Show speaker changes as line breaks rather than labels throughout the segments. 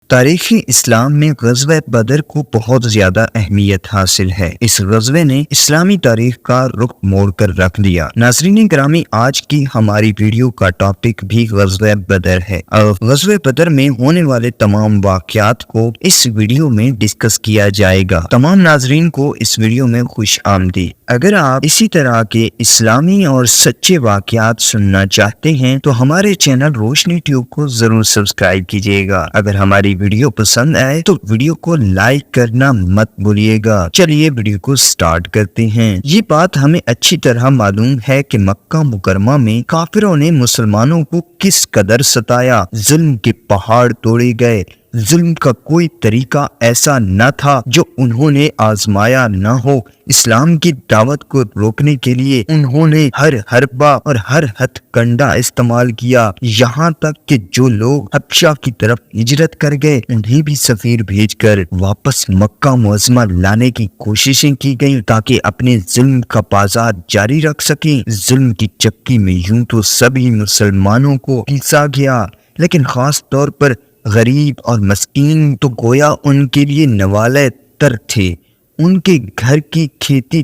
تاریخ اسلام میں غزوہ بدر کو بہت زیادہ اہمیت حاصل ہے۔ اس غزوے نے اسلامی تاریخ کا رخ موڑ کر رکھ دیا۔ ناظرین گرامی، آج کی ہماری ویڈیو کا ٹاپک بھی غزوہ بدر ہے اور غزوہ بدر میں ہونے والے تمام واقعات کو اس ویڈیو میں ڈسکس کیا جائے گا۔ تمام ناظرین کو اس ویڈیو میں خوش آمدید۔ اگر آپ اسی طرح کے اسلامی اور سچے واقعات سننا چاہتے ہیں تو ہمارے چینل روشنی ٹیوب کو ضرور سبسکرائب کیجیے گا۔ اگر ہماری ویڈیو پسند آئے تو ویڈیو کو لائک کرنا مت بھولیے گا۔ چلیے ویڈیو کو سٹارٹ کرتے ہیں۔ یہ بات ہمیں اچھی طرح معلوم ہے کہ مکہ مکرمہ میں کافروں نے مسلمانوں کو کس قدر ستایا، ظلم کے پہاڑ توڑے گئے۔ ظلم کا کوئی طریقہ ایسا نہ تھا جو انہوں نے آزمایا نہ ہو۔ اسلام کی دعوت کو روکنے کے لیے انہوں نے ہر حربہ اور ہر ہتھ کنڈا استعمال کیا، یہاں تک کہ جو لوگ حبشہ کی طرف ہجرت کر گئے انہیں بھی سفیر بھیج کر واپس مکہ معظمہ لانے کی کوششیں کی گئیں تاکہ اپنے ظلم کا بازار جاری رکھ سکیں۔ ظلم کی چکی میں یوں تو سبھی مسلمانوں کو پیسا گیا، لیکن خاص طور پر غریب اور مسکین تو گویا ان کے لیے نوالے تر تھے۔ ان کے گھر کی کھیتی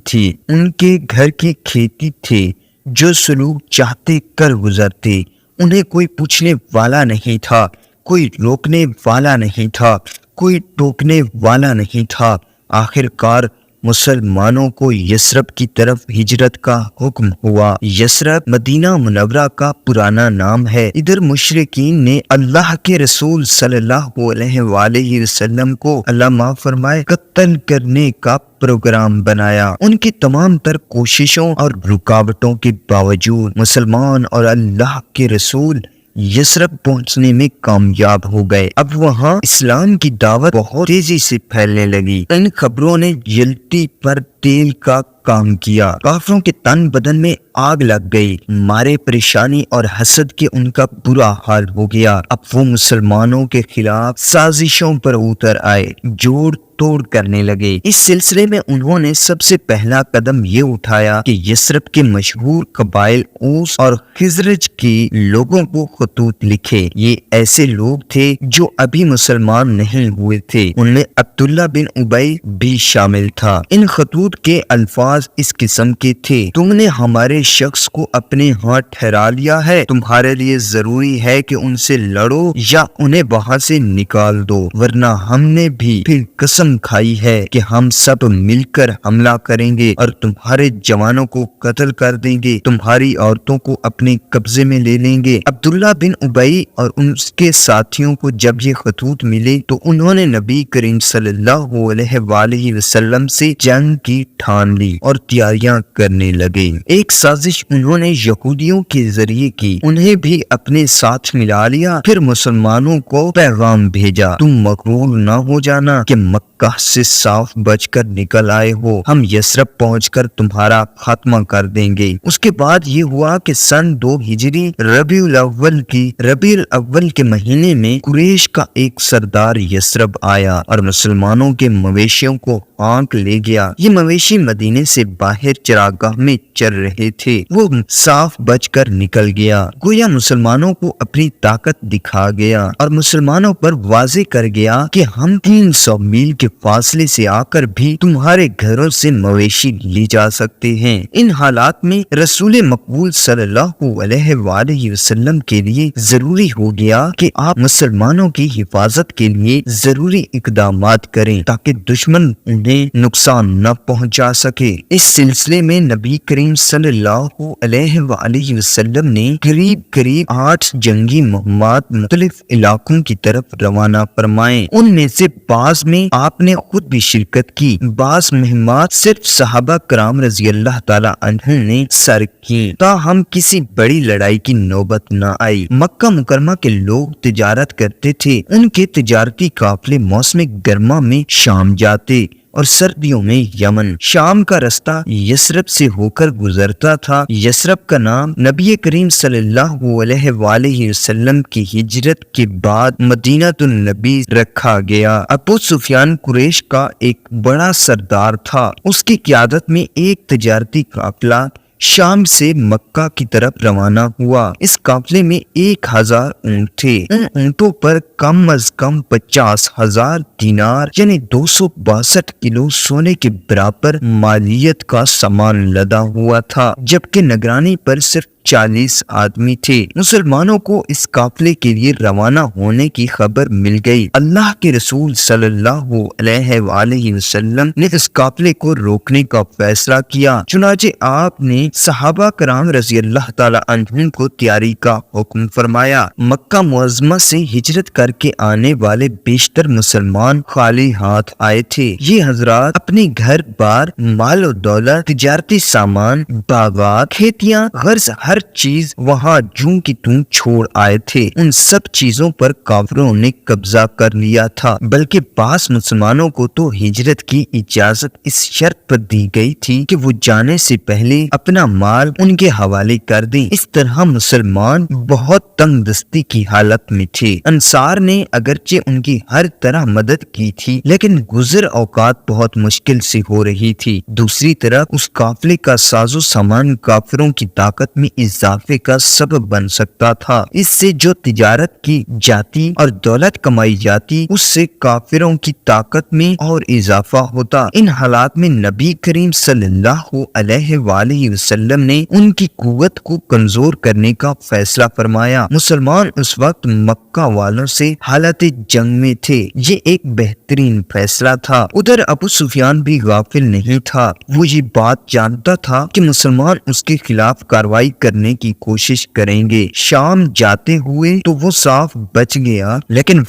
تھی جو سلوک چاہتے کر گزرتے۔ انہیں کوئی پوچھنے والا نہیں تھا، کوئی روکنے والا نہیں تھا، کوئی ٹوکنے والا نہیں تھا۔ آخر کار مسلمانوں کو یثرب کی طرف ہجرت کا حکم ہوا۔ یثرب مدینہ منورہ کا پرانا نام ہے۔ ادھر مشرکین نے اللہ کے رسول صلی اللہ علیہ وآلہ وسلم کو اللہ معاف فرمائے قتل کرنے کا پروگرام بنایا۔ ان کی تمام تر کوششوں اور رکاوٹوں کے باوجود مسلمان اور اللہ کے رسول یثرب پہنچنے میں کامیاب ہو گئے۔ اب وہاں اسلام کی دعوت بہت تیزی سے پھیلنے لگی۔ ان خبروں نے جلتی پر تیل کا کام کیا۔ کافروں کے تن بدن میں آگ لگ گئی، مارے پریشانی اور حسد کے ان کا برا حال ہو گیا۔ اب وہ مسلمانوں کے خلاف سازشوں پر اتر آئے، جوڑ توڑ کرنے لگے۔ اس سلسلے میں انہوں نے سب سے پہلا قدم یہ اٹھایا کہ یثرب کے مشہور قبائل اوس اور خزرج کے لوگوں کو خطوط لکھے۔ یہ ایسے لوگ تھے جو ابھی مسلمان نہیں ہوئے تھے، ان میں عبداللہ بن ابی بھی شامل تھا۔ ان خطوط کے الفاظ اس قسم کے تھے: تم نے ہمارے شخص کو اپنے ہاں ٹھہرا لیا ہے، تمہارے لیے ضروری ہے کہ ان سے لڑو یا انہیں وہاں سے نکال دو، ورنہ ہم نے بھی پھر قسم کھائی ہے کہ ہم سب مل کر حملہ کریں گے اور تمہارے جوانوں کو قتل کر دیں گے، تمہاری عورتوں کو اپنے قبضے میں لے لیں گے۔ عبداللہ بن ابی اور ان کے ساتھیوں کو جب یہ خطوط ملے تو انہوں نے نبی کریم صلی اللہ علیہ وآلہ وسلم سے جنگ کی ٹھان لی اور تیاریاں کرنے لگے۔ ایک سازش انہوں نے یہودیوں کے ذریعے کی، انہیں بھی اپنے ساتھ ملا لیا، پھر مسلمانوں کو پیغام بھیجا: تم مغرور نہ ہو جانا کہ مکہ سے صاف بچ کر نکل آئے ہو، ہم یثرب پہنچ کر تمہارا خاتمہ کر دیں گے۔ اس کے بعد یہ ہوا کہ سن 2 ہجری ربیع الاول کے مہینے میں قریش کا ایک سردار یثرب آیا اور مسلمانوں کے مویشیوں کو ہانک لے گیا۔ یہ مویشی مدینے سے باہر چراگاہ میں چر رہے تھے، وہ صاف بچ کر نکل گیا، گویا مسلمانوں کو اپنی طاقت دکھا گیا اور مسلمانوں پر واضح کر گیا کہ ہم 300 میل کے فاصلے سے آ کر بھی تمہارے گھروں سے مویشی لی جا سکتے ہیں۔ ان حالات میں رسول مقبول صلی اللہ علیہ وآلہ وسلم کے لیے ضروری ہو گیا کہ آپ مسلمانوں کی حفاظت کے لیے ضروری اقدامات کریں تاکہ دشمن انہیں نقصان نہ پہنچا سکے۔ اس سلسلے میں نبی کریم صلی اللہ علیہ وآلہ وسلم نے قریب 8 جنگی مہمات مختلف علاقوں کی طرف روانہ فرمائے۔ ان میں سے بعض میں آپ نے خود بھی شرکت کی، بعض مہمات صرف صحابہ کرام رضی اللہ تعالی عنہ نے سر کی، تاہم کسی بڑی لڑائی کی نوبت نہ آئی۔ مکہ مکرمہ کے لوگ تجارت کرتے تھے، ان کے تجارتی قافلے موسم گرما میں شام جاتے اور سردیوں میں یمن۔ شام کا رستہ یثرب سے ہو کر گزرتا تھا۔ یثرب کا نام نبی کریم صلی اللہ علیہ وآلہ وسلم کی ہجرت کے بعد مدینہ النبی رکھا گیا۔ ابو سفیان قریش کا ایک بڑا سردار تھا، اس کی قیادت میں ایک تجارتی قافلہ شام سے مکہ کی طرف روانہ ہوا۔ اس قافلے میں 1000 اونٹ تھے۔ ان اونٹوں پر کم از کم 50,000 دینار یعنی 262 کلو سونے کے برابر مالیت کا سامان لدا ہوا تھا، جبکہ نگرانی پر صرف 40 آدمی تھے۔ مسلمانوں کو اس قافلے کے لیے روانہ ہونے کی خبر مل گئی۔ اللہ کے رسول صلی اللہ علیہ وآلہ وسلم نے اس قافلے کو روکنے کا فیصلہ کیا۔ چنانچہ آپ نے صحابہ کرام رضی اللہ تعالی عنہم کو تیاری کا حکم فرمایا۔ مکہ معظمہ سے ہجرت کر کے آنے والے بیشتر مسلمان خالی ہاتھ آئے تھے۔ یہ حضرات اپنے گھر بار، مال و دولت، تجارتی سامان، باغات، کھیتیاں، غرض ہر چیز وہاں جوں کی توں چھوڑ آئے تھے۔ ان سب چیزوں پر کافروں نے قبضہ کر لیا تھا، بلکہ بعض مسلمانوں کو تو ہجرت کی اجازت اس شرط پر دی گئی تھی کہ وہ جانے سے پہلے اپنا مال ان کے حوالے کر دیں۔ اس طرح مسلمان بہت تنگ دستی کی حالت میں تھے۔ انصار نے اگرچہ ان کی ہر طرح مدد کی تھی، لیکن گزر اوقات بہت مشکل سے ہو رہی تھی۔ دوسری طرف اس قافلے کا ساز و سامان کافروں کی طاقت میں اضافے کا سبب بن سکتا تھا۔ اس سے جو تجارت کی جاتی اور دولت کمائی جاتی، اس سے کافروں کی طاقت میں اور اضافہ ہوتا۔ ان حالات میں نبی کریم صلی اللہ علیہ وآلہ وسلم نے ان کی قوت کو کمزور کرنے کا فیصلہ فرمایا۔ مسلمان اس وقت مکہ والوں سے حالت جنگ میں تھے۔ یہ ایک بہترین فیصلہ تھا۔ ادھر ابو سفیان بھی غافل نہیں تھا۔ وہ یہ بات جانتا تھا کہ مسلمان اس کے خلاف کارروائی کرنے کی کوشش کریں گے۔ شام جاتے ہوئے تو وہ صاف بچ گیا، لیکن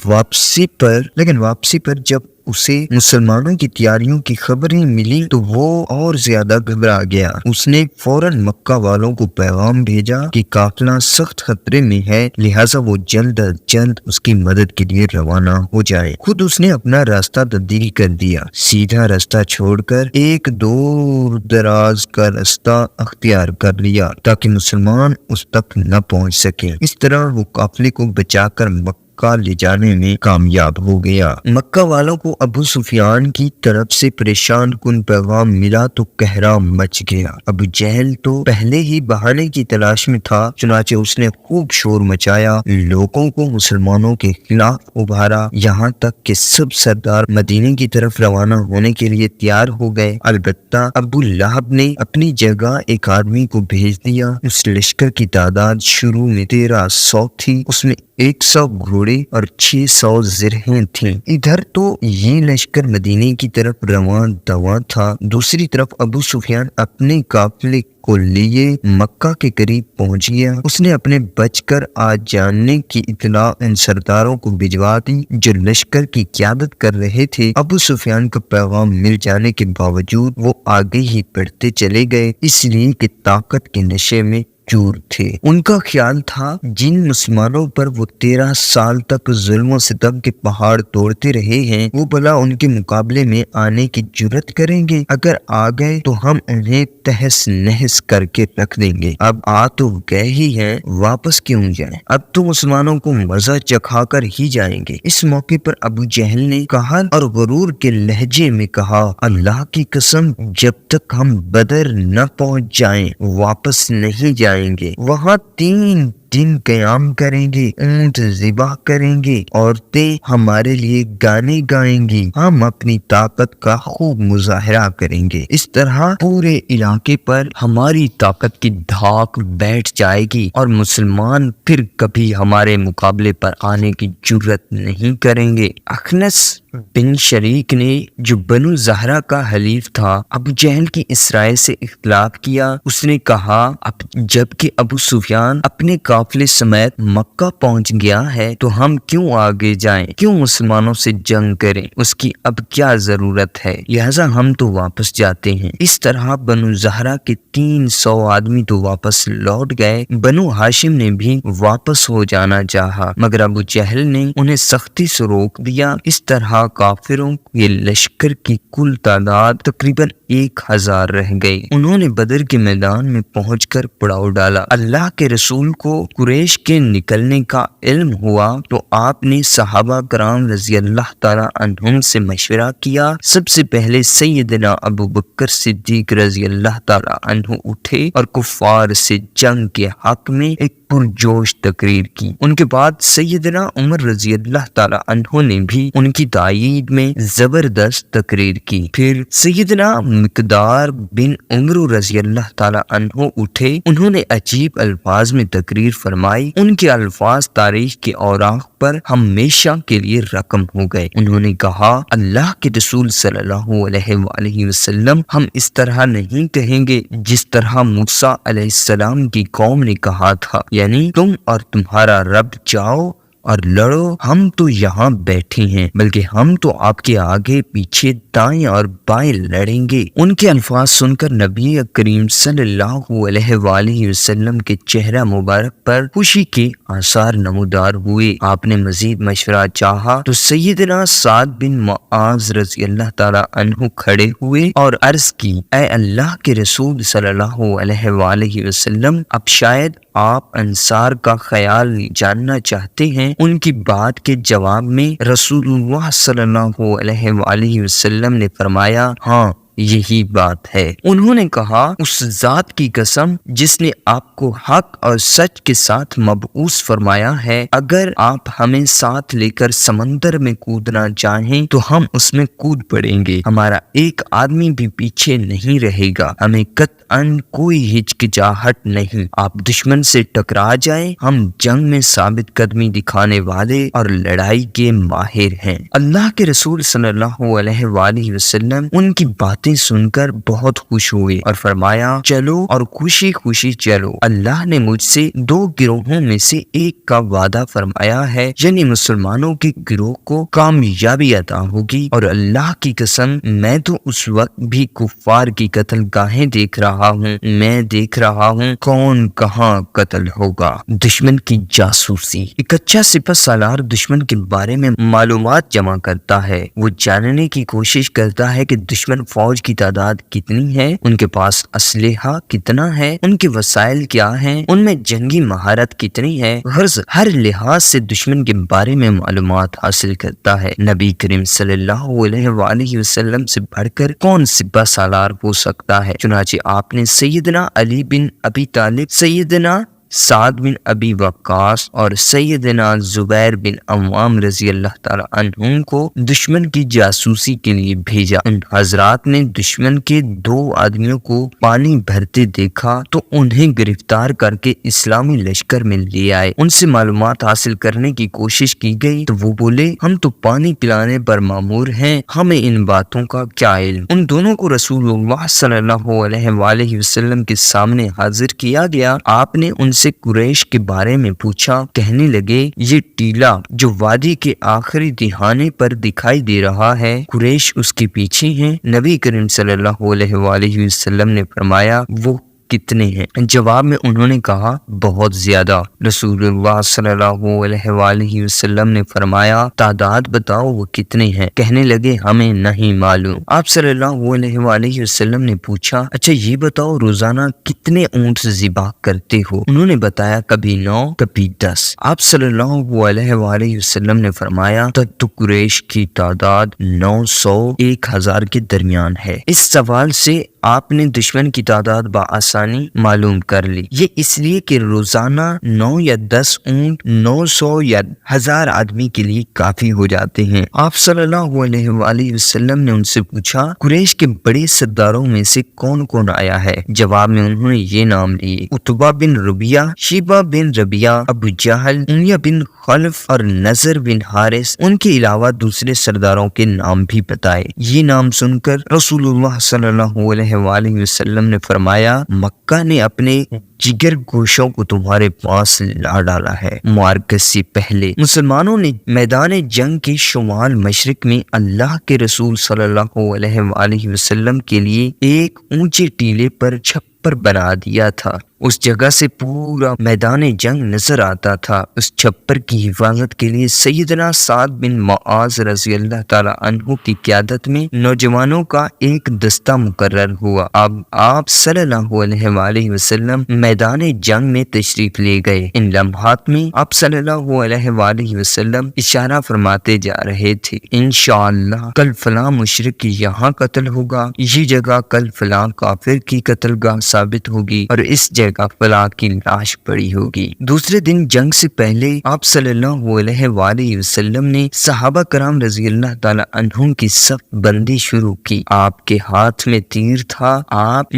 واپسی پر جب اسے مسلمانوں کی تیاریوں کی خبریں ملی تو وہ اور زیادہ گھبرا گیا۔ اس نے فوراً مکہ والوں کو پیغام بھیجا کہ قافلہ سخت خطرے میں ہے، لہٰذا وہ جلد از جلد اس کی مدد کے لیے روانہ ہو جائے۔ خود اس نے اپنا راستہ تبدیل کر دیا، سیدھا راستہ چھوڑ کر ایک دور دراز کا راستہ اختیار کر لیا تاکہ مسلمان اس تک نہ پہنچ سکے۔ اس طرح وہ قافلے کو بچا کر مکہ لے جانے میں کامیاب ہو گیا۔ مکہ والوں کو ابو سفیان کی طرف سے پریشان کن پیغام ملا تو قہرام مچ گیا۔ ابو جہل تو پہلے ہی بہانے کی تلاش میں تھا، چنانچہ اس نے خوب شور مچایا، لوگوں کو مسلمانوں کے خلاف ابھارا، یہاں تک کہ سب سردار مدینے کی طرف روانہ ہونے کے لیے تیار ہو گئے۔ البتہ ابو لہب نے اپنی جگہ ایک آدمی کو بھیج دیا۔ اس لشکر کی تعداد شروع میں 1300 تھی، اس میں 100 گھوڑے اور 600 زرہیں تھیں۔ ادھر تو یہ لشکر مدینے کی طرف رواں دواں تھا، دوسری طرف ابو سفیان اپنے قافلے کو لیے مکہ کے قریب پہنچ گیا۔ اس نے اپنے بچ کر آ جانے کی اطلاع ان سرداروں کو بھجوا دی جو لشکر کی قیادت کر رہے تھے۔ ابو سفیان کا پیغام مل جانے کے باوجود وہ آگے ہی بڑھتے چلے گئے، اس لیے کہ طاقت کے نشے میں چور تھے۔ ان کا خیال تھا جن مسلمانوں پر وہ 13 سال تک ظلم و ستم کے پہاڑ توڑتے رہے ہیں، وہ بھلا ان کے مقابلے میں آنے کی جرت کریں گے۔ اگر آ گئے تو ہم انہیں تہس نہس کر کے رکھ دیں گے۔ اب آ تو گئے ہی ہیں، واپس کیوں جائیں؟ اب تو مسلمانوں کو مزہ چکھا کر ہی جائیں گے۔ اس موقع پر ابو جہل نے کہا اور غرور کے لہجے میں کہا، اللہ کی قسم، جب تک ہم بدر نہ پہنچ جائیں واپس نہیں جائیں گے۔ وہاں 3 دن قیام کریں گے، اونٹ ذبح کریں گے، عورتیں ہمارے لیے گانے گائیں گی، ہم اپنی طاقت کا خوب مظاہرہ کریں گے۔ اس طرح پورے علاقے پر ہماری طاقت کی دھاک بیٹھ جائے گی اور مسلمان پھر کبھی ہمارے مقابلے پر آنے کی جرت نہیں کریں گے۔ اخنس بن شریک نے، جو بنو زہرہ کا حلیف تھا، ابو جہل کی اس رائے سے اختلاف کیا۔ اس نے کہا، اب جب کہ ابو سفیان اپنے قافلے سمیت مکہ پہنچ گیا ہے تو ہم کیوں آگے جائیں، کیوں مسلمانوں سے جنگ کریں، اس کی اب کیا ضرورت ہے، لہذا ہم تو واپس جاتے ہیں۔ اس طرح بنو زہرہ کے 300 آدمی تو واپس لوٹ گئے۔ بنو ہاشم نے بھی واپس ہو جانا چاہا، مگر ابو جہل نے انہیں سختی سے روک دیا۔ اس طرح کافروں کے لشکر کی کل تعداد تقریباً 1000 رہ گئے۔ انہوں نے بدر کے میدان میں پہنچ کر پڑاؤ ڈالا۔ اللہ کے رسول کو قریش کے نکلنے کا علم ہوا تو آپ نے صحابہ کرام رضی اللہ تعالی عنہم سے مشورہ کیا۔ سب سے پہلے سیدنا ابو بکر صدیق رضی اللہ تعالی عنہ اٹھے اور کفار سے جنگ کے حق میں ایک پرجوش تقریر کی۔ ان کے بعد سیدنا عمر رضی اللہ تعالی عنہ نے بھی ان کی تائید میں زبردست تقریر کی۔ پھر سیدنا مقدار بن عمرو رضی اللہ تعالی عنہ اٹھے، انہوں نے عجیب الفاظ میں تقریر فرمائی۔ ان کے الفاظ تاریخ کے اوراق پر ہمیشہ کے لیے رقم ہو گئے۔ انہوں نے کہا، اللہ کے رسول صلی اللہ علیہ وآلہ وسلم ہم اس طرح نہیں کہیں گے جس طرح موسیٰ علیہ السلام کی قوم نے کہا تھا، یعنی تم اور تمہارا رب جاؤ اور لڑو، ہم تو یہاں بیٹھے ہیں، بلکہ ہم تو آپ کے آگے پیچھے دائیں اور بائیں لڑیں گے۔ ان کے الفاظ سن کر نبی کریم صلی اللہ علیہ وآلہ وسلم کے چہرہ مبارک پر خوشی کے آثار نمودار ہوئے۔ آپ نے مزید مشورہ چاہا تو سیدنا سعد بن معاذ رضی اللہ تعالی عنہ کھڑے ہوئے اور عرض کی، اے اللہ کے رسول صلی اللہ علیہ وآلہ وسلم، اب شاید آپ انصار کا خیال جاننا چاہتے ہیں۔ ان کی بات کے جواب میں رسول اللہ صلی اللہ علیہ وآلہ وسلم نے فرمایا، ہاں یہی بات ہے۔ انہوں نے کہا، اس ذات کی قسم جس نے آپ کو حق اور سچ کے ساتھ مبعوث فرمایا ہے، اگر آپ ہمیں ساتھ لے کر سمندر میں کودنا چاہیں تو ہم اس میں کود پڑیں گے، ہمارا ایک آدمی بھی پیچھے نہیں رہے گا، ہمیں قطعاً کوئی ہچکچاہٹ نہیں۔ آپ دشمن سے ٹکرا جائیں، ہم جنگ میں ثابت قدمی دکھانے والے اور لڑائی کے ماہر ہیں۔ اللہ کے رسول صلی اللہ علیہ وآلہ وسلم ان کی باتیں سن کر بہت خوش ہوئے اور فرمایا، چلو اور خوشی خوشی چلو، اللہ نے مجھ سے 2 گروہوں میں سے ایک کا وعدہ فرمایا ہے، یعنی مسلمانوں کے گروہ کو کامیابی عطا ہوگی، اور اللہ کی قسم میں تو اس وقت بھی کفار کی قتل گاہیں دیکھ رہا ہوں، میں دیکھ رہا ہوں کون کہاں قتل ہوگا۔ دشمن کی جاسوسی۔ ایک اچھا سپہ سالار دشمن کے بارے میں معلومات جمع کرتا ہے، وہ جاننے کی کوشش کرتا ہے کہ دشمن فوج کی تعداد کتنی ہے، ان کے پاس اسلحہ کتنا ہے، ان کے وسائل کیا ہیں، ان میں جنگی مہارت کتنی ہے، غرض ہر لحاظ سے دشمن کے بارے میں معلومات حاصل کرتا ہے۔ نبی کریم صلی اللہ علیہ وآلہ وسلم سے بڑھ کر کون سپہ سالار ہو سکتا ہے؟ چنانچہ آپ نے سیدنا علی بن ابی طالب، سیدنا سعد بن ابی وقاص اور سیدنا زبیر بن عوام رضی اللہ تعالی عنہم کو دشمن کی جاسوسی کے لیے بھیجا۔ ان حضرات نے دشمن کے 2 آدمیوں کو پانی بھرتے دیکھا تو انہیں گرفتار کر کے اسلامی لشکر میں لے آئے۔ ان سے معلومات حاصل کرنے کی کوشش کی گئی تو وہ بولے، ہم تو پانی پلانے پر مامور ہیں، ہمیں ان باتوں کا کیا علم۔ ان دونوں کو رسول اللہ صلی اللہ علیہ وآلہ وسلم کے سامنے حاضر کیا گیا۔ آپ نے ان سے قریش کے بارے میں پوچھا، کہنے لگے، یہ ٹیلا جو وادی کے آخری دہانے پر دکھائی دے رہا ہے، قریش اس کے پیچھے ہیں؟ نبی کریم صلی اللہ علیہ وآلہ وسلم نے فرمایا، وہ کتنے ہیں؟ جواب میں انہوں نے کہا، بہت زیادہ۔ رسول اللہ صلی اللہ علیہ وآلہ وسلم نے فرمایا، تعداد بتاؤ وہ کتنے ہیں؟ کہنے لگے، ہمیں نہیں معلوم۔ آپ صلی اللہ علیہ وآلہ وسلم نے پوچھا، اچھا یہ بتاؤ روزانہ کتنے اونٹ ذبح کرتے ہو؟ انہوں نے بتایا، کبھی 9 کبھی 10۔ آپ صلی اللہ علیہ وآلہ وسلم نے فرمایا، تو قریش کی تعداد 900 1000 کے درمیان ہے۔ اس سوال سے آپ نے دشمن کی تعداد بآسانی معلوم کر لی۔ یہ اس لیے کہ روزانہ 9 یا 10 اونٹ 900 یا 1000 آدمی کے لیے کافی ہو جاتے ہیں۔ آپ صلی اللہ علیہ وآلہ وسلم نے ان سے پوچھا، قریش کے بڑے سرداروں میں سے کون کون آیا ہے؟ جواب میں انہوں نے یہ نام لیے، عتبہ بن ربیعہ، شیبہ بن ربیعہ، ابو جہل، امیہ بن خلف اور نضر بن حارث۔ ان کے علاوہ دوسرے سرداروں کے نام بھی بتائے۔ یہ نام سن کر رسول اللہ صلی اللہ علیہ وآلہ وسلم نے فرمایا، مکہ نے اپنے جگر گوشوں کو تمہارے پاس لا ڈالا ہے۔ معرکہ سے پہلے مسلمانوں نے میدان جنگ کے شمال مشرق میں اللہ کے رسول صلی اللہ علیہ وآلہ وسلم کے لیے ایک اونچے ٹیلے پر چھپر بنا دیا تھا۔ اس جگہ سے پورا میدان جنگ نظر آتا تھا۔ اس چھپر کی حفاظت کے لیے سیدنا سعد بن معاذ رضی اللہ تعالی عنہ کی قیادت میں نوجوانوں کا ایک دستہ مقرر ہوا۔ اب آپ صلی اللہ علیہ وآلہ وسلم میدان جنگ میں تشریف لے گئے۔ ان لمحات میں آپ صلی اللہ علیہ وآلہ وسلم اشارہ فرماتے جا رہے تھے، انشاءاللہ کل فلاں مشرک یہاں قتل ہوگا، یہ جگہ کل فلاں کافر کی قتل گاہ ثابت ہوگی، اور اس جگہ فلاں کی لاش پڑی ہوگی۔ دوسرے دن جنگ سے پہلے آپ صلی اللہ علیہ وآلہ وسلم نے صحابہ کرام رضی اللہ تعالی عنہم کی صف بندی شروع کی۔ آپ کے ہاتھ میں تیر تھا۔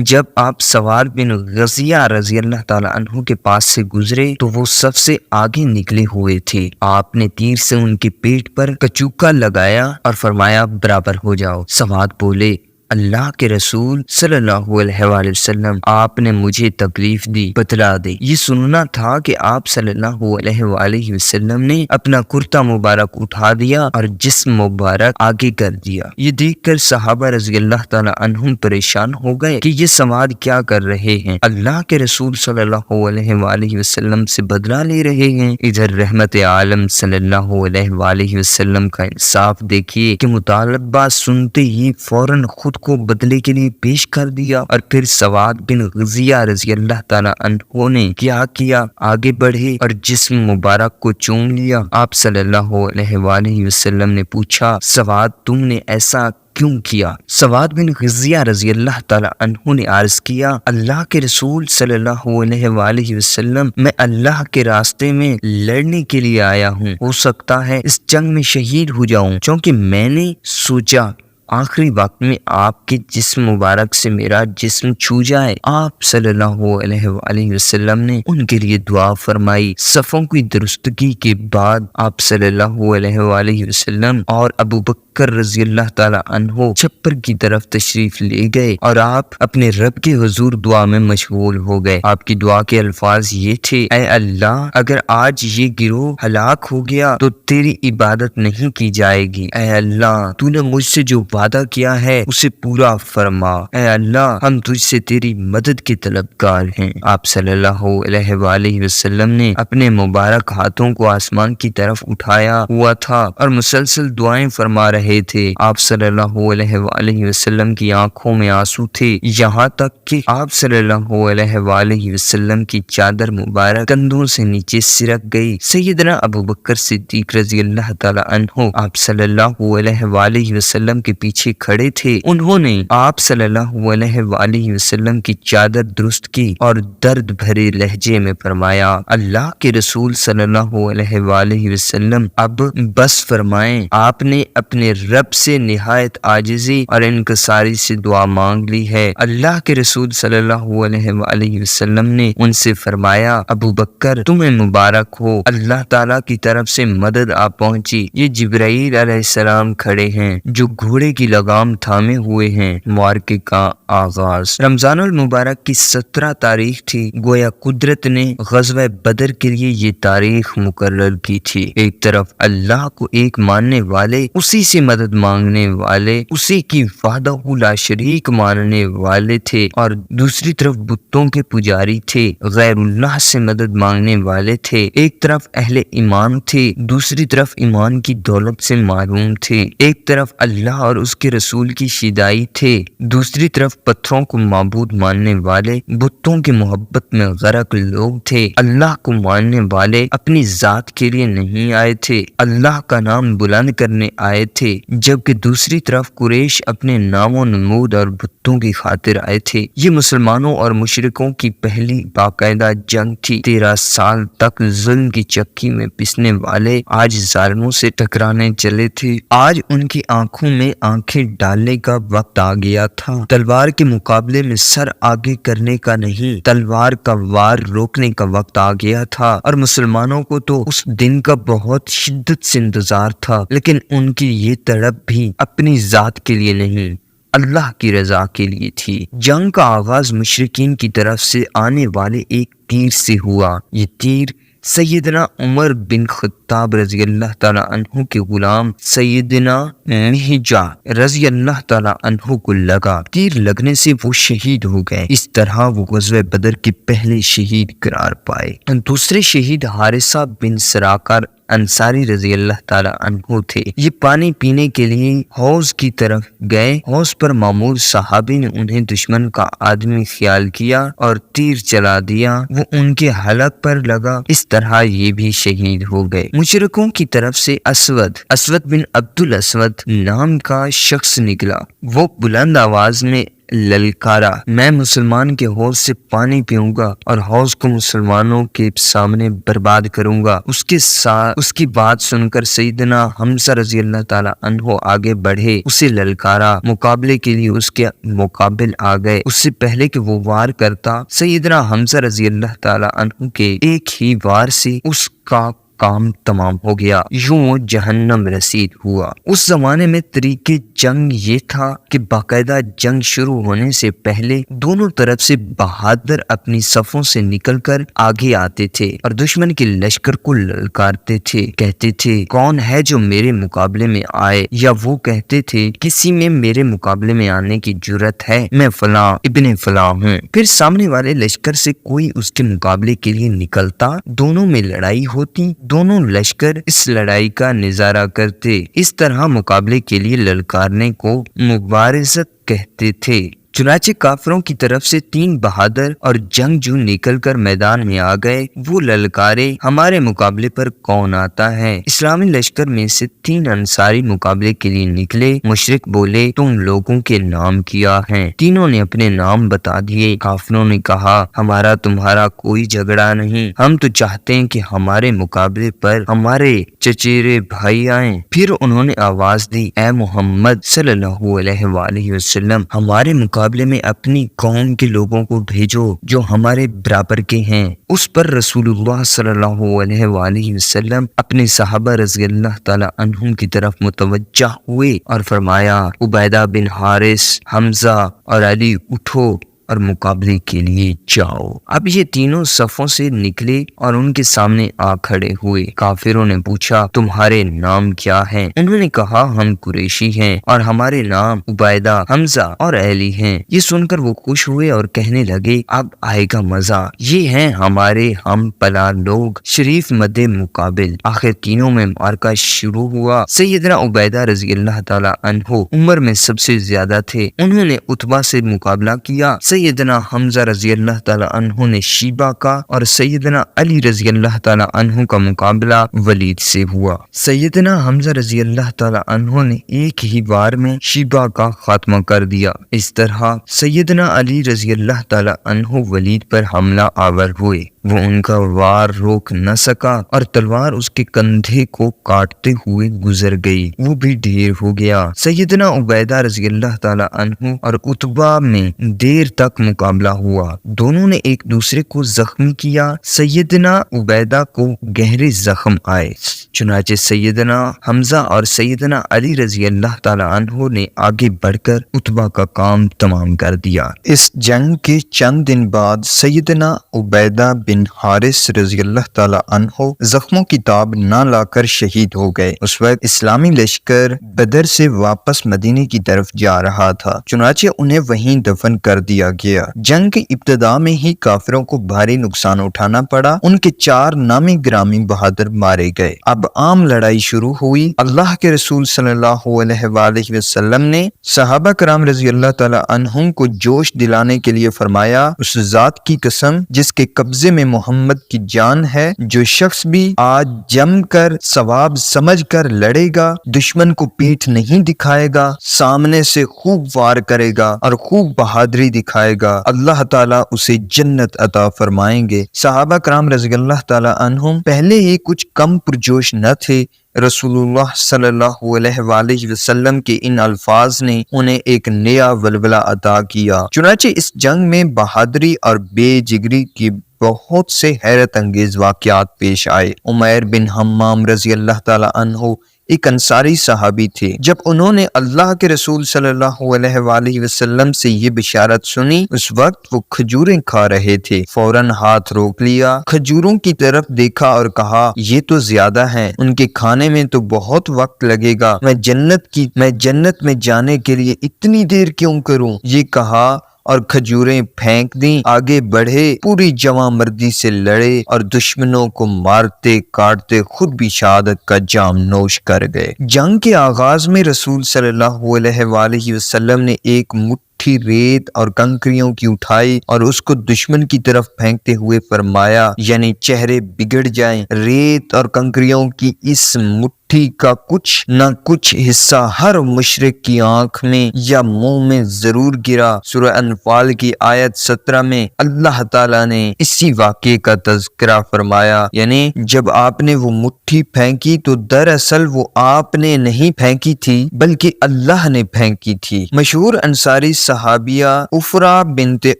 جب آپ سوار بن غزیہ رضی اللہ تعالی عنہ کے پاس سے گزرے تو وہ سب سے آگے نکلے ہوئے تھے۔ آپ نے تیر سے ان کے پیٹ پر کچوکا لگایا اور فرمایا برابر ہو جاؤ۔ سواد بولے، اللہ کے رسول صلی اللہ علیہ وآلہ وسلم، آپ نے مجھے تکلیف دی، بتلا دے۔ یہ سننا تھا کہ آپ صلی اللہ علیہ وآلہ وسلم نے اپنا کرتا مبارک اٹھا دیا اور جسم مبارک آگے کر دیا۔ یہ دیکھ کر صحابہ رضی اللہ تعالی عنہم پریشان ہو گئے کہ یہ سواد کیا کر رہے ہیں، اللہ کے رسول صلی اللہ علیہ وآلہ وسلم سے بدلہ لے رہے ہیں۔ ادھر رحمت عالم صلی اللہ علیہ وآلہ وسلم کا انصاف دیکھیے کہ مطالبہ سنتے ہی فوراً خود کو بدلے کے لیے پیش کر دیا، اور پھر سواد بن غزیہ رضی اللہ تعالی عنہ نے کیا آگے بڑھے اور جسم مبارک کو چوم لیا۔ آپ صلی اللہ علیہ وآلہ وسلم نے پوچھا، سواد تم نے ایسا کیوں کیا؟ سواد بن غزیہ رضی اللہ تعالی عنہ نے عرض کیا، اللہ کے رسول صلی اللہ علیہ وآلہ وسلم، میں اللہ کے راستے میں لڑنے کے لیے آیا ہوں، ہو سکتا ہے اس جنگ میں شہید ہو جاؤں، چونکہ میں نے سوچا آخری وقت میں آپ کے جسم مبارک سے میرا جسم چھو جائے۔ آپ صلی اللہ علیہ وآلہ وسلم نے ان کے لیے دعا فرمائی۔ صفوں کی درستگی کے بعد آپ صلی اللہ علیہ وآلہ وسلم اور ابو بکر رضی اللہ تعالی عنہ چھپر کی طرف تشریف لے گئے اور آپ اپنے رب کے حضور دعا میں مشغول ہو گئے۔ آپ کی دعا کے الفاظ یہ تھے، اے اللہ، اگر آج یہ گروہ ہلاک ہو گیا تو تیری عبادت نہیں کی جائے گی۔ اے اللہ، تو نے مجھ سے جو وعدہ کیا ہے اسے پورا فرما۔ اے اللہ، ہم تجھ سے تیری مدد کے طلبگار ہیں۔ آپ صلی اللہ علیہ وآلہ وسلم نے اپنے مبارک ہاتھوں کو آسمان کی طرف اٹھایا ہوا تھا اور مسلسل دعائیں فرما رہے تھے۔ آپ صلی اللہ علیہ وآلہ وسلم کی آنکھوں میں آنسو تھے، یہاں تک کہ آپ صلی اللہ علیہ وآلہ وسلم کی چادر مبارک کندھوں سے نیچے سرک گئی۔ سیدنا ابو بکر صدیق رضی اللہ تعالی عنہ آپ صلی اللہ علیہ وآلہ وسلم کے پیچھے کھڑے تھے۔ انہوں نے آپ صلی اللہ علیہ وآلہ وسلم کی چادر درست کی اور درد بھرے لہجے میں فرمایا، اللہ کے رسول صلی اللہ علیہ وآلہ وسلم، اب بس فرمائیں۔ آپ نے اپنے رب سے نہایت عاجزی اور انکساری سے دعا مانگ لی ہے۔ اللہ کے رسول صلی اللہ علیہ وآلہ وسلم نے ان سے فرمایا، ابو بکر تمہیں مبارک ہو، اللہ تعالیٰ کی طرف سے مدد آ پہنچی۔ یہ جبرائیل علیہ السلام کھڑے ہیں جو گھوڑے کی لگام تھامے ہوئے ہیں۔ معرکے کا آغاز رمضان المبارک کی 17 تاریخ تھی۔ گویا قدرت نے غزوہ بدر کے لیے یہ تاریخ مقرر کی تھی۔ ایک طرف اللہ کو ایک ماننے والے، اسی سے مدد مانگنے والے، اسی کی وحدہ لا شریک ماننے والے تھے، اور دوسری طرف بتوں کے پجاری تھے، غیر اللہ سے مدد مانگنے والے تھے۔ ایک طرف اہل ایمان تھے، دوسری طرف ایمان کی دولت سے معروم تھے۔ ایک طرف اللہ اور اس کے رسول کی شیدائی تھے، دوسری طرف پتھروں کو معبود ماننے والے، بتوں کی محبت میں غرق لوگ تھے۔ اللہ کو ماننے والے اپنی ذات کے لیے نہیں آئے تھے، اللہ کا نام بلند کرنے آئے تھے، جبکہ دوسری طرف قریش اپنے نام و نمود اور بتوں کی خاطر آئے تھے۔ یہ مسلمانوں اور مشرکوں کی پہلی باقاعدہ جنگ تھی۔ 13 سال تک ظلم کی چکی میں پسنے والے آج ظالموں سے ٹکرانے چلے تھے۔ آج ان کی آنکھوں میں آنکھیں ڈالنے کا وقت آ گیا تھا۔ تلوار کے مقابلے میں سر آگے کرنے کا نہیں، تلوار کا وار روکنے کا وقت آ گیا تھا، اور مسلمانوں کو تو اس دن کا بہت شدت سے انتظار تھا، لیکن ان کی یہ تڑپ بھی اپنی ذات کے لیے نہیں، اللہ کی رضا کے لیے تھی۔ جنگ کا آغاز مشرکین کی طرف سے آنے والے ایک تیر سے ہوا۔ یہ تیر سیدنا عمر بن خطاب رضی اللہ تعالیٰ عنہ کے غلام سیدنا مہجا رضی اللہ تعالیٰ عنہ کو لگا، تیر لگنے سے وہ شہید ہو گئے۔ اس طرح وہ غزوہ بدر کے پہلے شہید قرار پائے۔ دوسرے شہید حارثہ بن سراقر انصاری رضی اللہ تعالیٰ عنہ تھے۔ یہ پانی پینے کے لیے حوض کی طرف گئے۔ حوض پر معمور صحابی نے انہیں دشمن کا آدمی خیال کیا اور تیر چلا دیا، وہ ان کے حلق پر لگا، اس طرح یہ بھی شہید ہو گئے۔ مشرکوں کی طرف سے اسود بن عبد الاسود نام کا شخص نکلا، وہ بلند آواز میں للکارا، میں مسلمان کے حوض سے پانی پیوں گا اور حوض کو مسلمانوں کے سامنے برباد کروں گا۔ اس کی بات سن کر سیدنا حمزہ رضی اللہ تعالیٰ عنہ آگے بڑھے، اسے للکارا، مقابلے کے لیے اس کے مقابل آ گئے۔ اس سے پہلے کہ وہ وار کرتا، سیدنا حمزہ رضی اللہ تعالیٰ عنہ کے ایک ہی وار سے اس کا کام تمام ہو گیا، یوں وہ جہنم رسید ہوا۔ اس زمانے میں طریقے جنگ یہ تھا کہ باقاعدہ جنگ شروع ہونے سے پہلے دونوں طرف سے بہادر اپنی صفوں سے نکل کر آگے آتے تھے اور دشمن کے لشکر کو للکارتے تھے، کہتے تھے کون ہے جو میرے مقابلے میں آئے، یا وہ کہتے تھے کسی میں میرے مقابلے میں آنے کی جرت ہے، میں فلاں ابن فلاں ہوں۔ پھر سامنے والے لشکر سے کوئی اس کے مقابلے کے لیے نکلتا، دونوں میں لڑائی ہوتی، دونوں لشکر اس لڑائی کا نظارہ کرتے۔ اس طرح مقابلے کے لیے للکارنے کو مبارزت کہتے تھے۔ چنانچہ کافروں کی طرف سے 3 بہادر اور جنگجو نکل کر میدان میں آ گئے، وہ للکارے ہمارے مقابلے پر کون آتا ہے؟ اسلامی لشکر میں سے 3 انصاری مقابلے کے لیے نکلے۔ مشرک بولے تم لوگوں کے نام کیا ہیں؟ تینوں نے اپنے نام بتا دیے۔ کافروں نے کہا ہمارا تمہارا کوئی جھگڑا نہیں، ہم تو چاہتے ہیں کہ ہمارے مقابلے پر ہمارے چچیرے بھائی آئیں۔ پھر انہوں نے آواز دی اے محمد صلی اللہ علیہ وآلہ وسلم، ہمارے مقابلے میں اپنی قوم کے لوگوں کو بھیجو جو ہمارے برابر کے ہیں۔ اس پر رسول اللہ صلی اللہ علیہ وآلہ وسلم اپنے صحابہ رضی اللہ تعالی عنہم کی طرف متوجہ ہوئے اور فرمایا عبیدہ بن حارث، حمزہ اور علی اٹھو اور مقابلے کے لیے جاؤ۔ اب یہ تینوں صفوں سے نکلے اور ان کے سامنے آ کھڑے ہوئے۔ کافروں نے پوچھا تمہارے نام کیا ہیں؟ انہوں نے کہا ہم قریشی ہیں اور ہمارے نام عبیدہ، حمزہ اور علی ہیں۔ یہ سن کر وہ خوش ہوئے اور کہنے لگے اب آئے گا مزہ، یہ ہیں ہمارے ہم پلا لوگ، شریف مد مقابل۔ آخر تینوں میں معرکہ شروع ہوا۔ سیدنا عبیدہ رضی اللہ تعالی عنہ عمر میں سب سے زیادہ تھے، انہوں نے عتبہ سے مقابلہ کیا۔ سیدنا حمزہ رضی اللہ تعالی عنہ نے شیبہ کا اور سیدنا علی رضی اللہ تعالی عنہ کا مقابلہ ولید سے ہوا۔ سیدنا حمزہ رضی اللہ تعالی عنہ نے ایک ہی وار میں شیبہ کا خاتمہ کر دیا۔ اس طرح سیدنا علی رضی اللہ تعالی عنہ ولید پر حملہ آور ہوئے، وہ ان کا وار روک نہ سکا اور تلوار اس کے کندھے کو کاٹتے ہوئے گزر گئی، وہ بھی ڈھیر ہو گیا۔ سیدنا عبیدہ رضی اللہ تعالی عنہ اور عتبہ میں دیر تک مقابلہ ہوا، دونوں نے ایک دوسرے کو زخمی کیا۔ سیدنا عبیدہ کو گہرے زخم آئے، چنانچہ سیدنا حمزہ اور سیدنا علی رضی اللہ تعالی عنہ نے آگے بڑھ کر عتبہ کا کام تمام کر دیا۔ اس جنگ کے چند دن بعد سیدنا عبیدہ بن حارث رضی اللہ تعالی عنہ زخموں کی تاب نہ لا کر شہید ہو گئے۔ اس وقت اسلامی لشکر بدر سے واپس مدینے کی طرف جا رہا تھا، چنانچہ انہیں وہیں دفن کر دیا گیا۔ جنگ کی ابتدا میں ہی کافروں کو بھاری نقصان اٹھانا پڑا، ان کے 4 نامی گرامی بہادر مارے گئے۔ اب عام لڑائی شروع ہوئی۔ اللہ کے رسول صلی اللہ علیہ وآلہ وسلم نے صحابہ کرام رضی اللہ تعالی عنہم کو جوش دلانے کے لیے فرمایا اس ذات کی قسم جس کے قبضے میں محمد کی جان ہے، جو شخص بھی آج جم کر ثواب سمجھ کر لڑے گا، دشمن کو پیٹھ نہیں دکھائے گا، سامنے سے خوب وار کرے گا اور خوب بہادری دکھائے گا، اللہ تعالیٰ اسے جنت عطا فرمائیں گے۔ صحابہ کرام رضی اللہ تعالی عنہم پہلے ہی کچھ کم پرجوش نہ تھے، رسول اللہ صلی اللہ علیہ وآلہ وسلم کے ان الفاظ نے انہیں ایک نیا ولولہ عطا کیا۔ چنانچہ اس جنگ میں بہادری اور بے جگری کی بہت سے حیرت انگیز واقعات پیش آئے۔ عمیر بن حمام رضی اللہ تعالی عنہ ایک انصاری صحابی تھے۔ جب انہوں نے اللہ کے رسول صلی اللہ علیہ وآلہ وسلم سے یہ بشارت سنی، اس وقت وہ کھجوریں کھا رہے تھے۔ فوراً ہاتھ روک لیا، کھجوروں کی طرف دیکھا اور کہا یہ تو زیادہ ہیں، ان کے کھانے میں تو بہت وقت لگے گا، میں جنت میں جانے کے لیے اتنی دیر کیوں کروں؟ یہ کہا اور کھجوریں پھینک دیں، آگے بڑھے، پوری جواں مردی سے لڑے اور دشمنوں کو مارتے کاٹتے خود بھی شہادت کا جام نوش کر گئے۔ جنگ کے آغاز میں رسول صلی اللہ علیہ وآلہ وسلم نے ایک مٹھی ریت اور کنکریوں کی اٹھائی اور اس کو دشمن کی طرف پھینکتے ہوئے فرمایا، یعنی چہرے بگڑ جائیں، ریت اور کنکریوں کی اس مٹھی کا کچھ نہ کچھ حصہ ہر مشرک کی آنکھ میں یا منہ میں ضرور گرا۔ سورہ انفال کی آیت 17 میں اللہ تعالیٰ نے اسی واقعے کا تذکرہ فرمایا، یعنی جب آپ نے وہ مٹھی پھینکی تو دراصل وہ آپ نے نہیں پھینکی تھی بلکہ اللہ نے پھینکی تھی۔ مشہور انصاری صحابیہ افرا بنت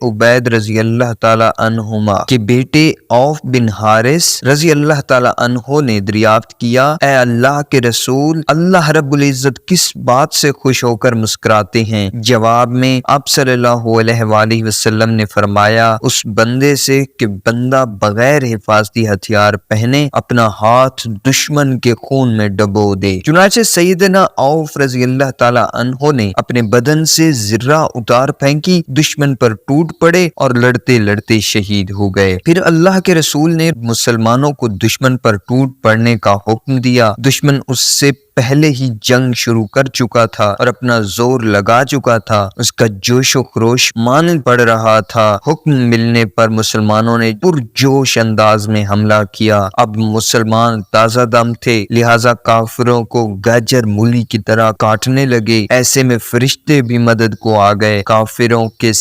عبید رضی اللہ تعالیٰ عنہما کے بیٹے عوف بن حارث رضی اللہ تعالیٰ عنہ نے دریافت کیا، اے اللہ کے رسول، اللہ رب العزت کس بات سے خوش ہو کر مسکراتے ہیں؟ جواب میں آپ صلی اللہ علیہ وآلہ وسلم نے فرمایا، اس بندے سے کہ بندہ بغیر حفاظتی ہتھیار پہنے اپنا ہاتھ دشمن کے خون میں ڈبو دے۔ چنانچہ سیدنا عوف رضی اللہ تعالی عنہ نے اپنے بدن سے ذرہ اتار پھینکی، دشمن پر ٹوٹ پڑے اور لڑتے لڑتے شہید ہو گئے۔ پھر اللہ کے رسول نے مسلمانوں کو دشمن پر ٹوٹ پڑنے کا حکم دیا۔ دشمن اس سے پہلے ہی جنگ شروع کر چکا تھا اور اپنا زور لگا چکا تھا، اس کا جوش و خروش مانند پڑ رہا تھا۔ حکم ملنے پر مسلمانوں نے پرجوش انداز میں حملہ کیا۔ اب مسلمان تازہ دم تھے، لہٰذا کافروں کو گاجر مولی کی طرح کاٹنے لگے۔ ایسے میں فرشتے بھی مدد کو آ گئے، کافروں کے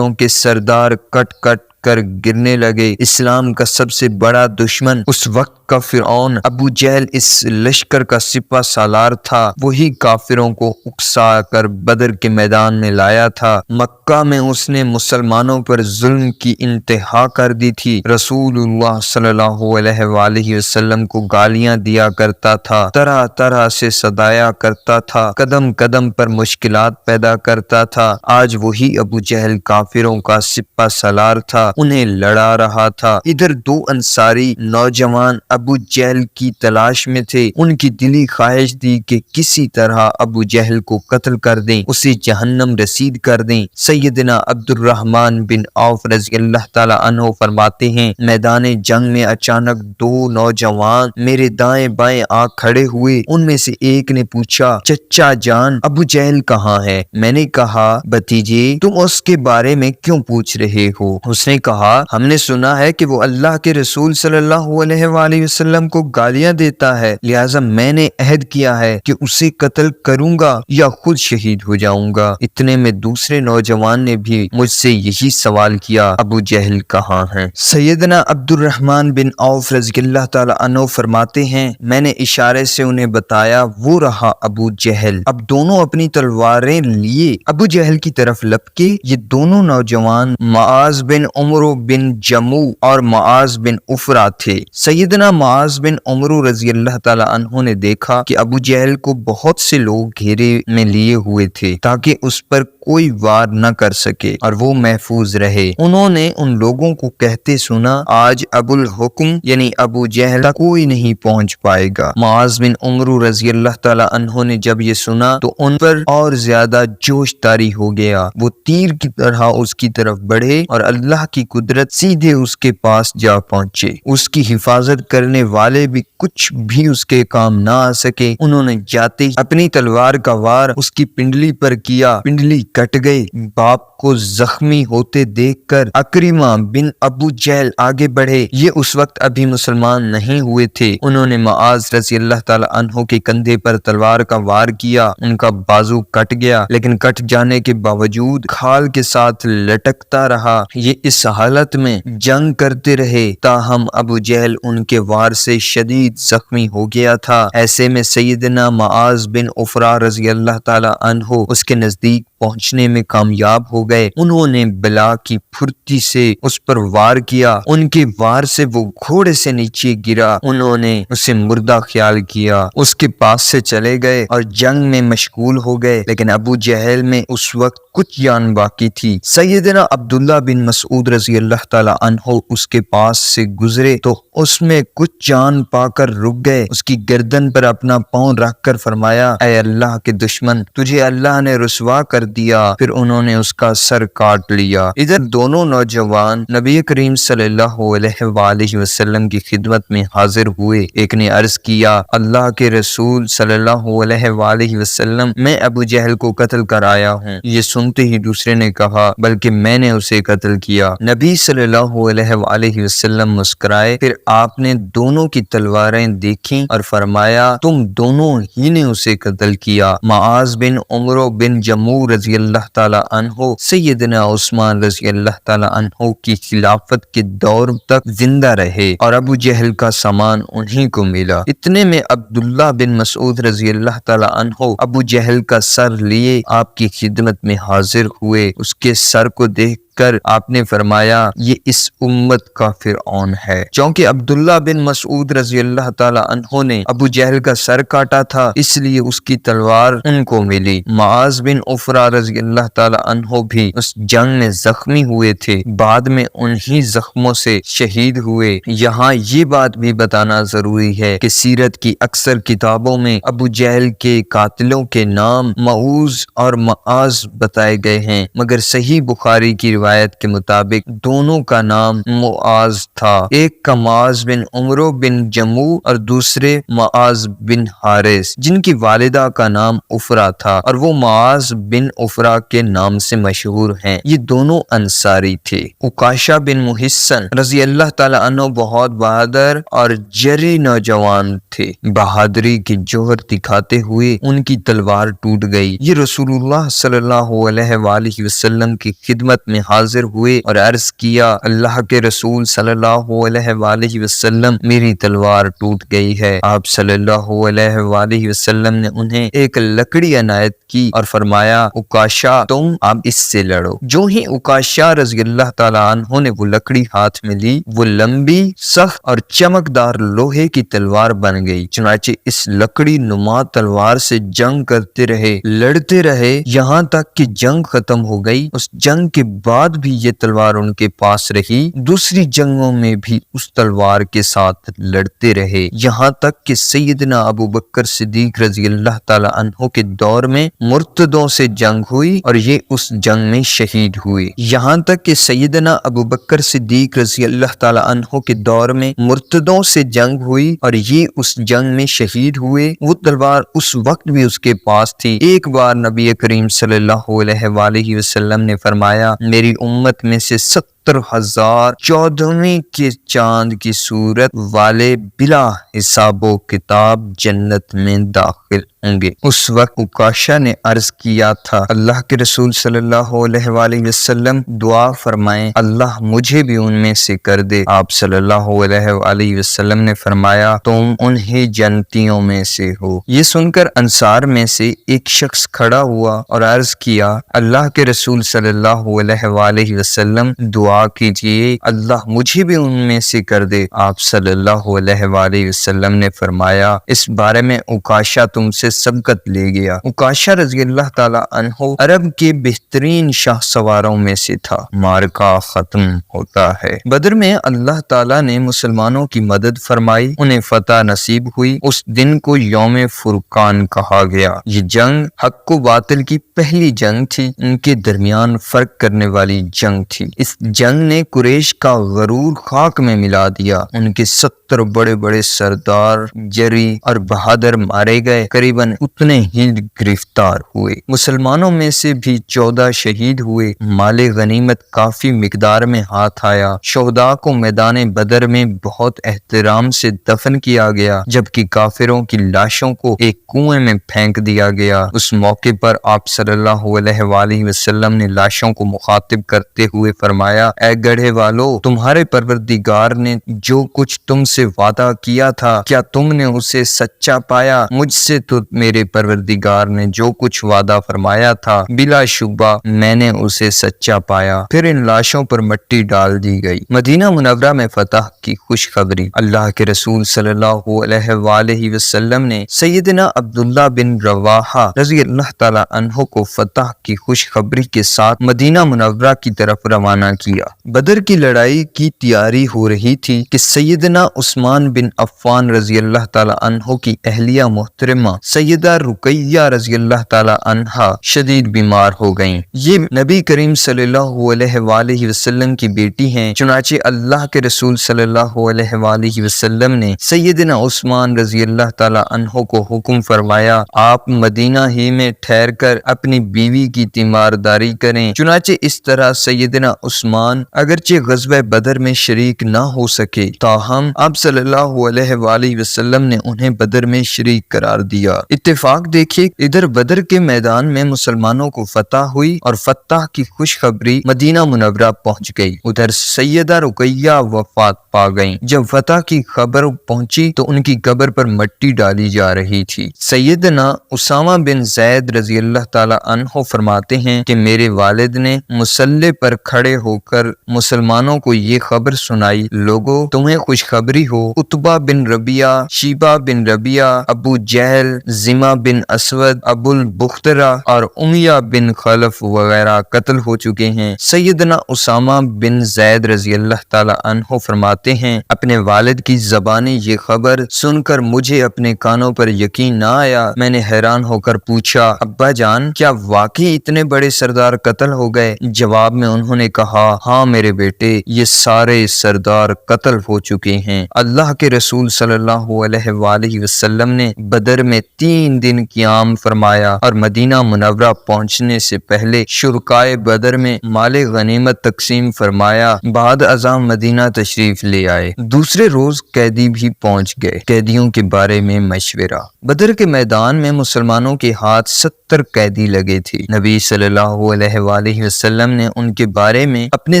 سردار کٹ کٹ کر گرنے لگے۔ اسلام کا سب سے بڑا دشمن اس وقت کا فرعون ابو جہل اس لشکر کا سپہ سالار تھا، وہی کافروں کو اکسا کر بدر کے میدان میں لایا تھا۔ مکہ میں اس نے مسلمانوں پر ظلم کی انتہا کر دی تھی، رسول اللہ صلی اللہ علیہ وآلہ وسلم کو گالیاں دیا کرتا تھا، طرح طرح سے صدایا کرتا تھا، قدم قدم پر مشکلات پیدا کرتا تھا۔ آج وہی ابو جہل کافروں کا سپہ سالار تھا، انہیں لڑا رہا تھا۔ ادھر دو انصاری نوجوان ابو جہل کی تلاش میں تھے، ان کی دلی خواہش تھی کہ کسی طرح ابو جہل کو قتل کر دیں، اسے جہنم رسید کر دیں۔ سیدنا عبد الرحمن بن عوف رضی اللہ تعالی عنہ فرماتے ہیں، میدان جنگ میں اچانک دو نوجوان میرے دائیں بائیں آ کھڑے ہوئے، ان میں سے ایک نے پوچھا، چچا جان ابو جہل کہاں ہے؟ میں نے کہا، بھتیجے تم اس کے بارے میں کیوں پوچھ رہے ہو؟ اس نے کہا، ہم نے سنا ہے کہ وہ اللہ کے رسول صلی اللہ علیہ وآلہ وسلم کو گالیاں دیتا ہے، لہٰذا میں نے عہد کیا ہے کہ اسے قتل کروں گا یا خود شہید ہو جاؤں گا۔ اتنے میں دوسرے نوجوان نے بھی مجھ سے یہی سوال کیا، ابو جہل کہاں ہے؟ سیدنا عبد الرحمن بن عوف رضی اللہ تعالی عنہ فرماتے ہیں، میں نے اشارے سے انہیں بتایا، وہ رہا ابو جہل۔ اب دونوں اپنی تلواریں لیے ابو جہل کی طرف لپکے۔ یہ دونوں نوجوان معاذ بن عمرو بن جموع اور معاذ بن افرا تھے۔ سیدنا معاذ بن عمرو رضی اللہ تعالی عنہ نے دیکھا کہ ابو جہل کو بہت سے لوگ گھیرے میں لیے ہوئے تھے تاکہ اس پر کوئی وار نہ کر سکے اور وہ محفوظ رہے۔ انہوں نے ان لوگوں کو کہتے سنا، آج ابو الحکم یعنی ابو جہل تک کوئی نہیں پہنچ پائے گا۔ معاذ بن عمرو رضی اللہ تعالی عنہ نے جب یہ سنا تو ان پر اور زیادہ جوش طاری ہو گیا، وہ تیر کی طرح اس کی طرف بڑھے اور اللہ کی قدرت سیدھے اس کے پاس جا پہنچے۔ اس کی حفاظت کرنے والے بھی کچھ بھی اس کے کام نہ آ سکے۔ انہوں نے جاتے اپنی تلوار کا وار اس کی پنڈلی پر کیا، پنڈلی کٹ گئی۔ باپ کو زخمی ہوتے دیکھ کر اکرمہ بن ابو جہل آگے بڑھے، یہ اس وقت ابھی مسلمان نہیں ہوئے تھے۔ انہوں نے معاذ رضی اللہ تعالی عنہ کے کندھے پر تلوار کا وار کیا، ان کا بازو کٹ گیا، لیکن کٹ جانے کے باوجود کھال کے ساتھ لٹکتا رہا۔ یہ اس حالت میں جنگ کرتے رہے تاہم ابو جہل ان کے وار سے شدید زخمی ہو گیا تھا۔ ایسے میں سیدنا معاذ بن عفرہ رضی اللہ تعالی عنہ اس کے نزدیک پہنچنے میں کامیاب ہو گئے۔ انہوں نے بلا کی پھرتی سے اس پر وار کیا، ان کے وار سے وہ گھوڑے سے نیچے گرا، انہوں نے اسے مردہ خیال کیا، اس کے پاس سے چلے گئے اور جنگ میں مشغول ہو گئے، لیکن ابو جہل میں اس وقت کچھ جان باقی تھی۔ سیدنا عبداللہ بن مسعود رضی اللہ تعالی عنہ اس کے پاس سے گزرے تو اس میں کچھ جان پا کر رک گئے، اس کی گردن پر اپنا پاؤں رکھ کر فرمایا، اے اللہ کے دشمن، تجھے اللہ نے رسوا کر دیا۔ پھر انہوں نے اس کا سر کاٹ لیا۔ ادھر دونوں نوجوان نبی کریم صلی اللہ علیہ وآلہ وسلم کی خدمت میں حاضر ہوئے۔ ایک نے عرض کیا، اللہ کے رسول صلی اللہ علیہ وآلہ وسلم، میں ابو جہل کو قتل کر آیا ہوں۔ یہ سنتے ہی دوسرے نے کہا، بلکہ میں نے اسے قتل کیا۔ نبی صلی اللہ علیہ وآلہ وسلم مسکرائے، پھر آپ نے دونوں کی تلواریں دیکھیں اور فرمایا، تم دونوں ہی نے اسے قتل کیا۔ معاذ بن عمرو بن جموع رضی اللہ تعالی عنہ سیدنا عثمان رضی اللہ تعالی عنہ کی خلافت کے دور تک زندہ رہے اور ابو جہل کا سامان انہی کو ملا۔ اتنے میں عبداللہ بن مسعود رضی اللہ تعالی عنہ ابو جہل کا سر لیے آپ کی خدمت میں حاضر ہوئے۔ اس کے سر کو دیکھ کر آپ نے فرمایا، یہ اس امت کا فرعون ہے۔ چونکہ عبداللہ بن مسعود رضی اللہ تعالی عنہ نے ابو جہل کا سر کاٹا تھا، اس لیے اس کی تلوار ان کو ملی۔ معاذ بن عفرہ رضی اللہ تعالی عنہ بھی اس جنگ میں زخمی ہوئے تھے، بعد میں انہی زخموں سے شہید ہوئے۔ یہاں یہ بات بھی بتانا ضروری ہے کہ سیرت کی اکثر کتابوں میں ابو جہل کے قاتلوں کے نام معوذ اور معاذ بتائے گئے ہیں، مگر صحیح بخاری کی روایت کے مطابق دونوں کا نام معاذ تھا۔ ایک کا معاذ بن عمرو بن جموع اور دوسرے معاذ بن حارث، جن کی والدہ کا نام عفرہ تھا اور وہ معاذ بن عفرہ کے نام سے مشہور ہیں۔ یہ دونوں انصاری تھے۔ عکاشہ بن محصن رضی اللہ تعالی عنہ بہت بہادر اور جری نوجوان تھے۔ بہادری کی جوہر دکھاتے ہوئے ان کی تلوار ٹوٹ گئی۔ یہ رسول اللہ صلی اللہ علیہ وآلہ وسلم کی خدمت میں حاضر ہوئے اور عرض کیا، اللہ کے رسول صلی اللہ علیہ وآلہ وسلم، میری تلوار ٹوٹ گئی ہے۔ آپ صلی اللہ علیہ وآلہ وسلم نے انہیں ایک لکڑی عنایت کی اور فرمایا، عکاشہ، تم اب اس سے لڑو۔ جو ہی عکاشہ رضی اللہ تعالی عنہ نے وہ لکڑی ہاتھ میں لی، وہ لمبی، سخت اور چمکدار لوہے کی تلوار بن گئی۔ چنانچہ اس لکڑی نما تلوار سے جنگ کرتے رہے، لڑتے رہے، یہاں تک کہ جنگ ختم ہو گئی۔ اس جنگ کے بعد بھی یہ تلوار ان کے پاس رہی، دوسری جنگوں میں بھی اس تلوار کے ساتھ لڑتے رہے، یہاں تک کہ سیدنا ابو بکر صدیق رضی اللہ تعالی عنہ کے دور میں مرتدوں سے جنگ ہوئی اور یہ اس جنگ میں شہید ہوئے۔ یہاں تک کہ سیدنا ابو بکر صدیق رضی اللہ تعالی عنہ کے دور میں مرتدوں سے جنگ ہوئی اور یہ اس جنگ میں شہید ہوئے۔ وہ تلوار اس وقت بھی اس کے پاس تھی۔ ایک بار نبی کریم صلی اللہ علیہ وآلہ وسلم نے فرمایا، میری امت میں سے 70,000 14ویں کے چاند کی صورت والے بلا حساب و کتاب جنت میں داخل ہوں گے۔ اس وقت عکاشہ نے عرض کیا تھا، اللہ کے رسول صلی اللہ علیہ وآلہ وسلم دعا فرمائیں، اللہ مجھے بھی ان میں سے کر دے۔ آپ صلی اللہ علیہ وآلہ وسلم نے فرمایا، تم انہی جنتیوں میں سے ہو۔ یہ سن کر انصار میں سے ایک شخص کھڑا ہوا اور عرض کیا، اللہ کے رسول صلی اللہ علیہ وآلہ وسلم دعا کیجئے، اللہ مجھے بھی ان میں سے کر دے۔ آپ صلی اللہ علیہ وآلہ وسلم نے فرمایا، اس بارے میں عکاشہ تم سے سبقت لے گیا۔ عکاشہ رضی اللہ تعالی عنہ عرب کے بہترین شاہ سواروں میں سے تھا۔ معرکہ ختم ہوتا ہے۔ بدر میں اللہ تعالی نے مسلمانوں کی مدد فرمائی، انہیں فتح نصیب ہوئی۔ اس دن کو یوم فرقان کہا گیا۔ یہ جنگ حق و باطل کی پہلی جنگ تھی، ان کے درمیان فرق کرنے والی جنگ تھی۔ اس جنگ نے قریش کا غرور خاک میں ملا دیا۔ ان کے 70 بڑے بڑے سردار، جری اور بہادر مارے گئے، قریباً اتنے ہی گرفتار ہوئے۔ مسلمانوں میں سے بھی 14 شہید ہوئے۔ مال غنیمت کافی مقدار میں ہاتھ آیا۔ شہداء کو میدان بدر میں بہت احترام سے دفن کیا گیا، جبکہ کافروں کی لاشوں کو ایک کنویں میں پھینک دیا گیا۔ اس موقع پر آپ صلی اللہ علیہ وآلہ وسلم نے لاشوں کو مخاطب کرتے ہوئے فرمایا،
اے گڑھے والو، تمہارے پروردگار نے جو کچھ تم سے وعدہ کیا تھا کیا تم نے اسے سچا پایا؟ مجھ سے تو میرے پروردگار نے جو کچھ وعدہ فرمایا تھا بلا شبہ میں نے اسے سچا پایا۔ پھر ان لاشوں پر مٹی ڈال دی گئی۔ مدینہ منورہ میں فتح کی خوشخبری۔ اللہ کے رسول صلی اللہ علیہ وآلہ وسلم نے سیدنا عبداللہ بن رواحہ رضی اللہ تعالی عنہ کو فتح کی خوشخبری کے ساتھ مدینہ منورہ کی طرف روانہ کیا۔ بدر کی لڑائی کی تیاری ہو رہی تھی کہ سیدنا عثمان بن عفان رضی اللہ تعالی عنہ کی اہلیہ محترمہ سیدہ رقیہ رضی اللہ تعالی عنہا شدید بیمار ہو گئیں۔ یہ نبی کریم صلی اللہ علیہ وآلہ وسلم کی بیٹی ہیں، چنانچہ اللہ کے رسول صلی اللہ علیہ وآلہ وسلم نے سیدنا عثمان رضی اللہ تعالی عنہ کو حکم فرمایا آپ مدینہ ہی میں ٹھہر کر اپنی بیوی کی تیمارداری کریں۔ چنانچہ اس طرح سیدنا عثمان اگرچہ غزوہ بدر میں شریک نہ ہو سکے تاہم آپ صلی اللہ علیہ وآلہ وسلم نے انہیں بدر میں شریک قرار دیا۔ اتفاق دیکھیے، ادھر بدر کے میدان میں مسلمانوں کو فتح ہوئی اور فتح کی خوشخبری مدینہ منورہ پہنچ گئی، ادھر سیدہ رقیہ وفات پا گئیں۔ جب فتح کی خبر پہنچی تو ان کی قبر پر مٹی ڈالی جا رہی تھی۔ سیدنا اسامہ بن زید رضی اللہ تعالی عنہ فرماتے ہیں کہ میرے والد نے مصلی پر کھڑے ہو کر مسلمانوں کو یہ خبر سنائی، لوگو تمہیں خوشخبری ہو، عتبہ بن ربیعہ، شیبہ بن ربیعہ، ابو جہل، زمہ بن اسود، ابو البخترہ اور امیہ بن خلف وغیرہ قتل ہو چکے ہیں۔ سیدنا اسامہ بن زید رضی اللہ تعالی عنہ فرماتے ہیں اپنے والد کی زبانی یہ خبر سن کر مجھے اپنے کانوں پر یقین نہ آیا۔ میں نے حیران ہو کر پوچھا ابا جان کیا واقعی اتنے بڑے سردار قتل ہو گئے؟ جواب میں انہوں نے کہا ہاں میرے بیٹے، یہ سارے سردار قتل ہو چکے ہیں۔ اللہ کے رسول صلی اللہ علیہ وآلہ وسلم نے بدر میں 3 دن قیام فرمایا اور مدینہ منورہ پہنچنے سے پہلے شرکائے بدر میں مال غنیمت تقسیم فرمایا، بعد ازاں مدینہ تشریف لے آئے۔ دوسرے روز قیدی بھی پہنچ گئے۔ قیدیوں کے بارے میں مشورہ۔ بدر کے میدان میں مسلمانوں کے ہاتھ 70 قیدی لگے تھے۔ نبی صلی اللہ علیہ وآلہ وسلم نے ان کے بارے میں اپنے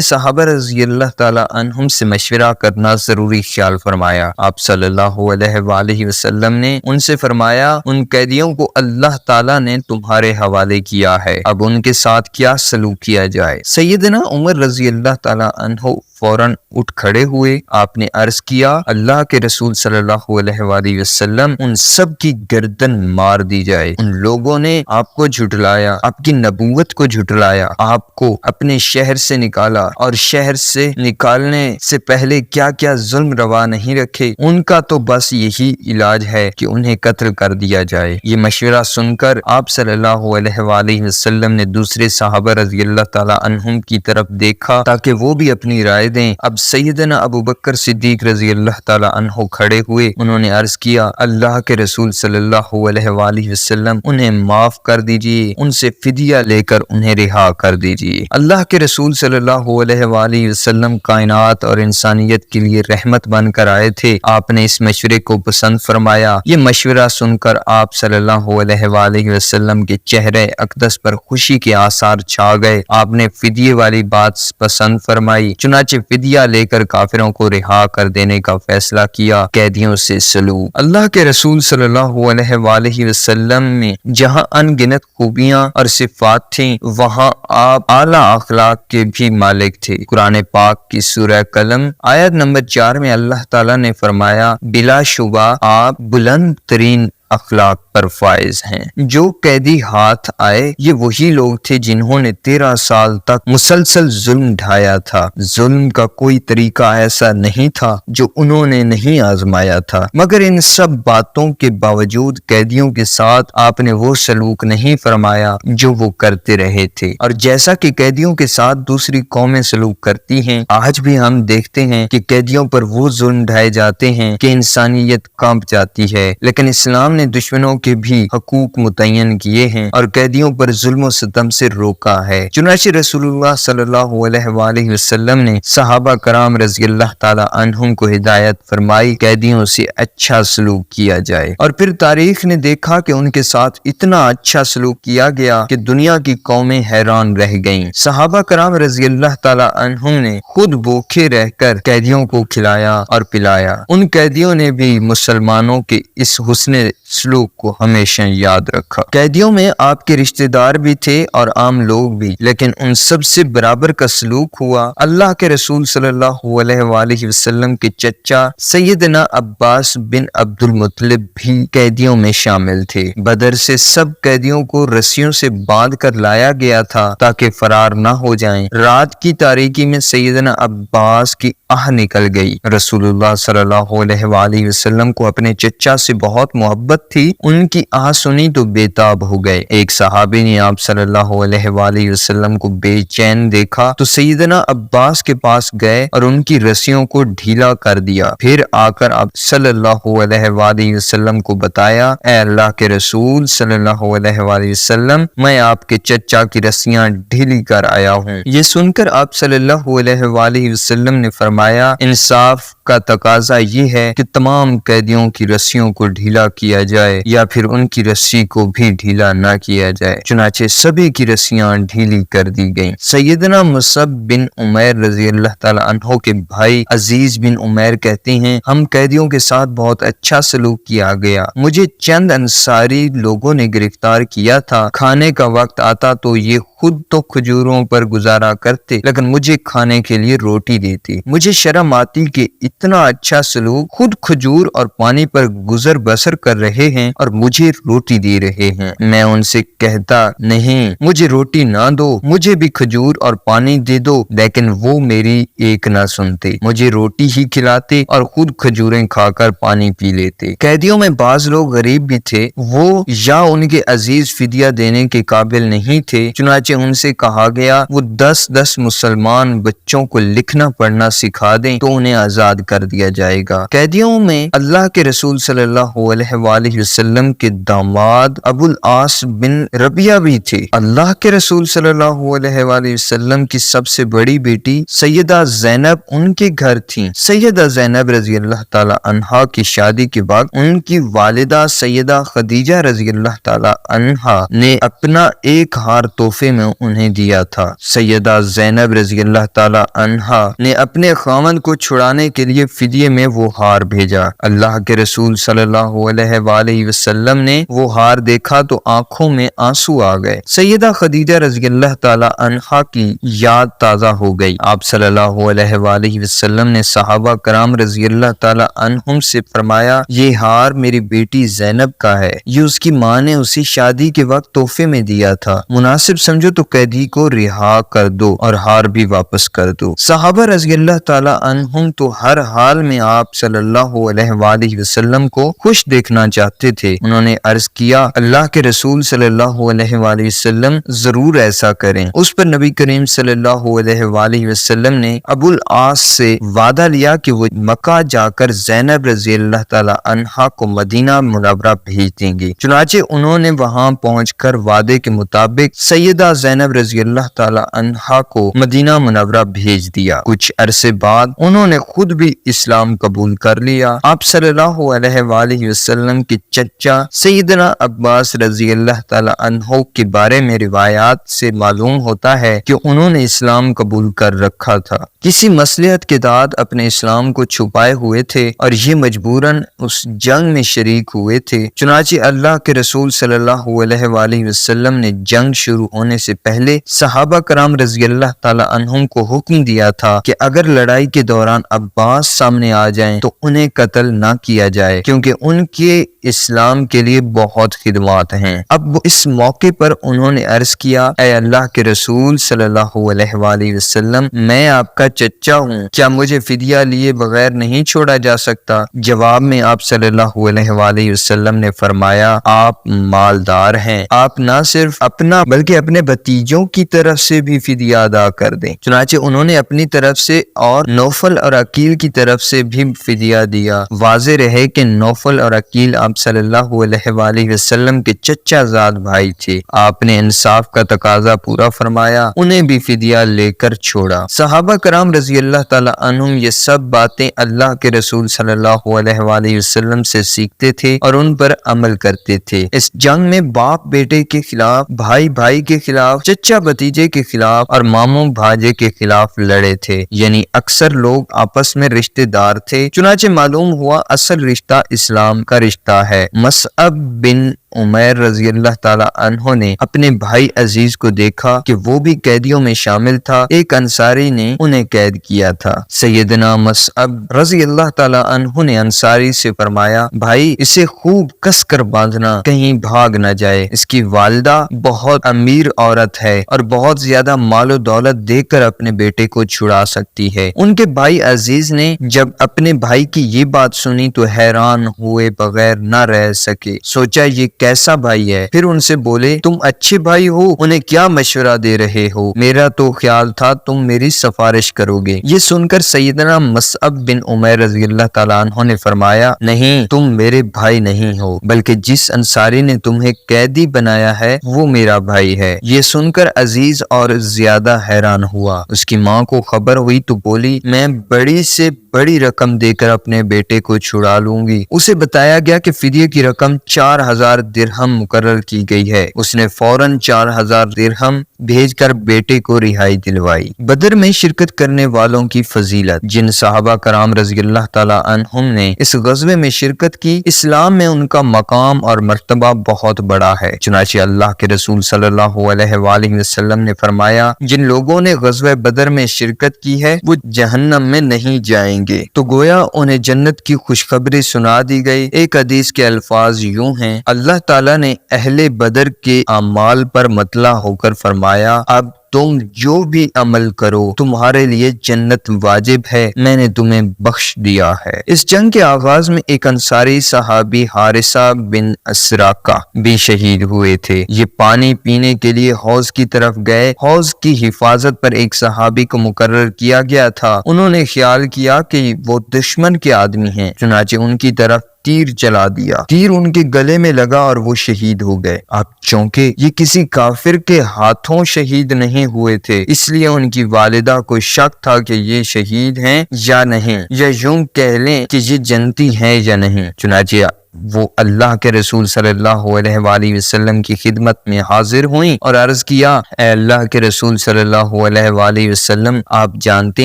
صحابہ رضی اللہ تعالی عنہم سے مشورہ کرنا ضروری خیال فرمایا۔ آپ صلی اللہ علیہ وآلہ وسلم نے ان سے فرمایا ان قیدیوں کو اللہ تعالی نے تمہارے حوالے کیا ہے، اب ان کے ساتھ کیا سلوک کیا جائے؟ سیدنا عمر رضی اللہ تعالی عنہ فوراً اٹھ کھڑے ہوئے۔ آپ نے عرض کیا اللہ کے رسول صلی اللہ علیہ وآلہ وسلم ان سب کی گردن مار دی جائے۔ ان لوگوں نے آپ کو جھٹلایا، آپ کی نبوت کو جھٹلایا، آپ کو اپنے شہر سے نکالا اور شہر سے نکالنے سے پہلے کیا کیا ظلم روا نہیں رکھے، ان کا تو بس یہی علاج ہے کہ انہیں قتل کر دیا جائے۔ یہ مشورہ سن کر آپ صلی اللہ علیہ وآلہ وسلم نے دوسرے صحابہ رضی اللہ تعالی عنہم کی طرف دیکھا تاکہ وہ بھی اپنی رائے دیں۔ اب سیدنا ابو بکر صدیق رضی اللہ تعالی عنہ کھڑے ہوئے، انہوں نے عرض کیا اللہ کے رسول صلی اللہ علیہ وآلہ وسلم انہیں معاف کر دیجئے، ان سے فدیہ لے کر انہیں رہا کر دیجئے۔ اللہ کے رسول صلی اللہ علیہ وآلہ وسلم کائنات اور انسانیت کے لیے رحمت بن کر آئے تھے۔ آپ نے اس مشورے کو پسند فرمایا۔ یہ مشورہ سن کر آپ صلی اللہ علیہ وآلہ وسلم کے چہرے اقدس پر خوشی کے آثار چھا گئے۔ آپ نے فدیے والی بات پسند فرمائی، چنانچہ فدیہ لے کر کافروں کو رہا کر دینے کا فیصلہ کیا۔ قیدیوں سے سلوک۔ اللہ کے رسول صلی اللہ علیہ وآلہ وسلم میں جہاں ان گنت خوبیاں اور صفات تھیں وہاں آپ اعلیٰ اخلاق کے بھی مالک تھے۔ قرآن پاک کی سورہ قلم آیت نمبر 4 میں اللہ تعالیٰ نے فرمایا بلا شبہ آپ بلند ترین اخلاق پر فائز ہیں۔ جو قیدی ہاتھ آئے یہ وہی لوگ تھے جنہوں نے 13 سال تک مسلسل ظلم ڈھایا تھا۔ ظلم کا کوئی طریقہ ایسا نہیں تھا جو انہوں نے نہیں آزمایا تھا، مگر ان سب باتوں کے باوجود قیدیوں کے ساتھ آپ نے وہ سلوک نہیں فرمایا جو وہ کرتے رہے تھے، اور جیسا کہ قیدیوں کے ساتھ دوسری قومیں سلوک کرتی ہیں آج بھی ہم دیکھتے ہیں کہ قیدیوں پر وہ ظلم ڈھائے جاتے ہیں کہ انسانیت کانپ جاتی ہے، لیکن اسلام نے نے دشمنوں کے بھی حقوق متعین کیے ہیں اور قیدیوں پر ظلم و ستم سے روکا ہے۔ چنانچہ رسول اللہ صلی اللہ علیہ وآلہ وسلم نے صحابہ کرام رضی اللہ تعالی عنہم کو ہدایت فرمائی قیدیوں سے اچھا سلوک کیا جائے، اور پھر تاریخ نے دیکھا کہ ان کے ساتھ اتنا اچھا سلوک کیا گیا کہ دنیا کی قومیں حیران رہ گئیں۔ صحابہ کرام رضی اللہ تعالی عنہم نے خود بھوکے رہ کر قیدیوں کو کھلایا اور پلایا۔ ان قیدیوں نے بھی مسلمانوں کے اس حسن سلوک کو ہمیشہ یاد رکھا۔ قیدیوں میں آپ کے رشتہ دار بھی تھے اور عام لوگ بھی، لیکن ان سب سے برابر کا سلوک ہوا اللہ کے رسول صلی اللہ علیہ وآلہ وسلم کے چچا سیدنا عباس بن عبد المطلب بھی قیدیوں میں شامل تھے۔ بدر سے سب قیدیوں کو رسیوں سے باندھ کر لایا گیا تھا تاکہ فرار نہ ہو جائیں۔ رات کی تاریکی میں سیدنا عباس کی آہ نکل گئی۔ رسول اللہ صلی اللہ علیہ وآلہ وسلم کو اپنے چچا سے بہت محبت تھی، ان کی آہ سنی تو بے تاب ہو گئے۔ ایک صحابی نے آپ صلی اللہ علیہ وآلہ وسلم کو بے چین دیکھا تو سیدنا عباس کے پاس گئے اور ان کی رسیوں کو ڈھیلا کر دیا، پھر آ کر آپ صلی اللہ علیہ وآلہ وسلم کو بتایا، اے اللہ کے رسول صلی اللہ علیہ وآلہ وسلم، میں آپ کے چچا کی رسیاں ڈھیلی کر آیا ہوں۔ یہ سن کر آپ صلی اللہ علیہ وآلہ وسلم نے فرمایا، انصاف کا تقاضا یہ ہے کہ تمام قیدیوں کی رسیوں کو ڈھیلا کیا جائے یا پھر ان کی رسی کو بھی ڈھیلا نہ کیا جائے۔ چنانچہ سبھی کی رسیاں ڈھیلی کر دی گئیں۔ سیدنا مصعب بن عمیر رضی اللہ تعالی عنہ کے بھائی عزیز بن عمیر کہتے ہیں، ہم قیدیوں کے ساتھ بہت اچھا سلوک کیا گیا۔ مجھے چند انصاری لوگوں نے گرفتار کیا تھا، کھانے کا وقت آتا تو یہ خود تو کھجوروں پر گزارا کرتے لیکن مجھے کھانے کے لیے روٹی دیتے۔ مجھے شرم آتی کہ اتنا اچھا سلوک، خود کھجور اور پانی پر گزر بسر کر رہے ہیں اور مجھے روٹی دے رہے ہیں۔ میں ان سے کہتا، نہیں مجھے روٹی نہ دو، مجھے بھی کھجور اور پانی دے دو، لیکن وہ میری ایک نہ سنتے، مجھے روٹی ہی کھلاتے اور خود کھجوریں کھا کر پانی پی لیتے۔ قیدیوں میں بعض لوگ غریب بھی تھے، وہ یا ان کے عزیز فدیہ دینے کے قابل نہیں تھے، چنانچہ ان سے کہا گیا وہ 10 مسلمان بچوں کو لکھنا پڑھنا سکھا دیں تو انہیں آزاد کر دیا جائے گا۔ قیدیوں میں اللہ کے رسول صلی اللہ علیہ وآلہ وسلم کے داماد ابو العاص بن ربیعہ بھی تھے۔ اللہ کے رسول صلی اللہ علیہ وآلہ وسلم کی سب سے بڑی بیٹی سیدہ زینب ان کے گھر تھیں۔ سیدہ زینب رضی اللہ تعالی عنہا کی شادی کے بعد ان کی والدہ سیدہ خدیجہ رضی اللہ تعالی عنہا نے اپنا ایک ہار تحفے میں انہیں دیا تھا۔ سیدہ زینب رضی اللہ تعالی عنہا نے اپنے خاوند کو چھڑانے کے لیے فدیے میں وہ ہار بھیجا۔ اللہ کے رسول صلی اللہ علیہ وآلہ وسلم نے وہ ہار دیکھا تو آنکھوں میں آنسو آ گئے۔ سیدہ خدیجہ رضی اللہ تعالی عنہا کی یاد تازہ ہو گئی۔ آپ صلی اللہ علیہ وآلہ وسلم نے صحابہ کرام رضی اللہ تعالی عنہم سے فرمایا، یہ ہار میری بیٹی زینب کا ہے، یہ اس کی ماں نے اسی شادی کے وقت تحفے میں دیا تھا، مناسب سمجھو تو قیدی کو رہا کر دو اور ہار بھی واپس کر دو۔ صحابہ رضی اللہ تعالی عنہم تو ہر حال میں آپ صلی اللہ علیہ وآلہ وسلم کو خوش دیکھنا چاہتے تھے۔ انہوں نے عرض کیا، اللہ کے رسول صلی اللہ علیہ وآلہ وسلم ضرور ایسا کریں۔ اس پر نبی کریم صلی اللہ علیہ وآلہ وسلم نے ابو العاص سے وعدہ لیا کہ وہ مکہ جا کر زینب رضی اللہ تعالی عنہا کو مدینہ منورہ بھیج دیں گے۔ چنانچہ انہوں نے وہاں پہنچ کر وعدے کے مطابق سیدہ زینب رضی اللہ تعالی عنہا کو مدینہ منورہ بھیج دیا۔ کچھ عرصے بعد انہوں نے خود بھی اسلام قبول کر لیا۔ آپ صلی اللہ علیہ وآلہ وسلم کے چچا سیدنا عباس رضی اللہ تعالی عنہ کے بارے میں روایات سے معلوم ہوتا ہے کہ انہوں نے اسلام قبول کر رکھا تھا، کسی مصلحت کے تحت اپنے اسلام کو چھپائے ہوئے تھے اور یہ مجبوراً اس جنگ میں شریک ہوئے تھے۔ چنانچہ اللہ کے رسول صلی اللہ علیہ وآلہ وسلم نے جنگ شروع ہونے سے پہلے صحابہ کرام رضی اللہ تعالی عنہم کو حکم دیا تھا کہ اگر لڑائی کے دوران عباس سامنے آ جائیں تو انہیں قتل نہ کیا جائے، کیونکہ ان کے اسلام کے لیے بہت خدمات ہیں۔ اب اس موقع پر انہوں نے عرض کیا، اے اللہ کے رسول صلی اللہ علیہ وآلہ وسلم، میں آپ کا چچا ہوں، کیا مجھے فدیہ لیے بغیر نہیں چھوڑا جا سکتا؟ جواب میں آپ صلی اللہ علیہ وآلہ وسلم نے فرمایا، آپ مالدار ہیں، آپ نہ صرف اپنا بلکہ اپنے بھتیجوں کی طرف سے بھی فدیہ ادا کر دیں۔ چنانچہ انہوں نے اپنی طرف سے اور نوفل اور عقیل کی طرف سے بھی فدیہ دیا۔ واضح رہے کہ نوفل اور عقیل آپ صلی اللہ علیہ وآلہ وسلم کے چچا زاد بھائی تھے۔ آپ نے انصاف کا تقاضا پورا فرمایا، انہیں بھی فدیہ لے کر چھوڑا۔ صحابہ کرام رضی اللہ تعالی عنہم یہ سب باتیں اللہ کے رسول صلی اللہ علیہ وآلہ وسلم سے سیکھتے تھے اور ان پر عمل کرتے تھے۔ اس جنگ میں باپ بیٹے کے خلاف، بھائی بھائی کے خلاف، چچا بھتیجے کے خلاف اور ماموں بھاجے کے خلاف لڑے تھے، یعنی اکثر لوگ آپس میں رشتہ دار تھے۔ چنانچہ معلوم ہوا اصل رشتہ اسلام کا رشتہ ہے۔ مصعب بن عمیر رضی اللہ تعالی عنہ نے اپنے بھائی عزیز کو دیکھا کہ وہ بھی قیدیوں میں شامل تھا۔ ایک انصاری نے انہیں قید کیا تھا۔ سیدنا مصعب رضی اللہ تعالی عنہ نے انصاری سے فرمایا، بھائی اسے خوب کس کر باندھنا، کہیں بھاگ نہ جائے۔ اس کی والدہ بہت امیر عورت ہے اور بہت زیادہ مال و دولت دے کر اپنے بیٹے کو چھڑا سکتی ہے۔ ان کے بھائی عزیز نے جب اپنے بھائی کی یہ بات سنی تو حیران ہوئے بغیر نہ رہ سکے، سوچا یہ کیسا بھائی ہے؟ پھر ان سے بولے، تم اچھے بھائی ہو، انہیں کیا مشورہ دے رہے ہو؟ میرا تو خیال تھا تم میری سفارش کرو گے۔ یہ سن کر سیدنا مصعب بن عمیر رضی اللہ تعالیٰ عنہ نے فرمایا، نہیں، تم میرے بھائی نہیں ہو، بلکہ جس انصاری نے تمہیں قیدی بنایا ہے وہ میرا بھائی ہے۔ یہ سن کر عزیز اور زیادہ حیران ہوا۔ اس کی ماں کو خبر ہوئی تو بولی، میں بڑی سے بڑی رقم دے کر اپنے بیٹے کو چھڑا لوں گی۔ اسے بتایا گیا کہ فدیے کی رقم 4000 درہم مقرر کی گئی ہے۔ اس نے فوراً 4000 درہم بھیج کر بیٹے کو رہائی دلوائی۔ بدر میں شرکت کرنے والوں کی فضیلت۔ جن صحابہ کرام رضی اللہ تعالی عنہم نے اس غزوے میں شرکت کی، اسلام میں ان کا مقام اور مرتبہ بہت بڑا ہے۔ چنانچہ اللہ کے رسول صلی اللہ علیہ وآلہ وسلم نے فرمایا، جن لوگوں نے غزوہ بدر میں شرکت کی ہے وہ جہنم میں نہیں جائیں گے۔ تو گویا انہیں جنت کی خوشخبری سنا دی گئی۔ ایک حدیث کے الفاظ یوں ہیں، اللہ تعالیٰ نے اہل بدر کے اعمال پر مطلع ہو کر فرمایا، اب تم جو بھی عمل کرو تمہارے لیے جنت واجب ہے، میں نے تمہیں بخش دیا ہے۔ اس جنگ کے آغاز میں ایک انصاری صحابی حارثہ بن اسراقہ بھی شہید ہوئے تھے۔ یہ پانی پینے کے لیے حوض کی طرف گئے۔ حوض کی حفاظت پر ایک صحابی کو مقرر کیا گیا تھا۔ انہوں نے خیال کیا کہ وہ دشمن کے آدمی ہیں، چنانچہ ان کی طرف تیر چلا دیا۔ تیر ان کے گلے میں لگا اور وہ شہید ہو گئے۔ اب چونکہ یہ کسی کافر کے ہاتھوں شہید نہیں ہوئے تھے، اس لیے ان کی والدہ کو شک تھا کہ یہ شہید ہیں یا نہیں، یا یوں کہہ لیں کہ یہ جنتی ہیں یا نہیں۔ چنانچہ وہ اللہ کے رسول صلی اللہ علیہ وآلہ وسلم کی خدمت میں حاضر ہوئیں اور عرض کیا، اے اللہ کے رسول صلی اللہ علیہ وآلہ وسلم، آپ جانتے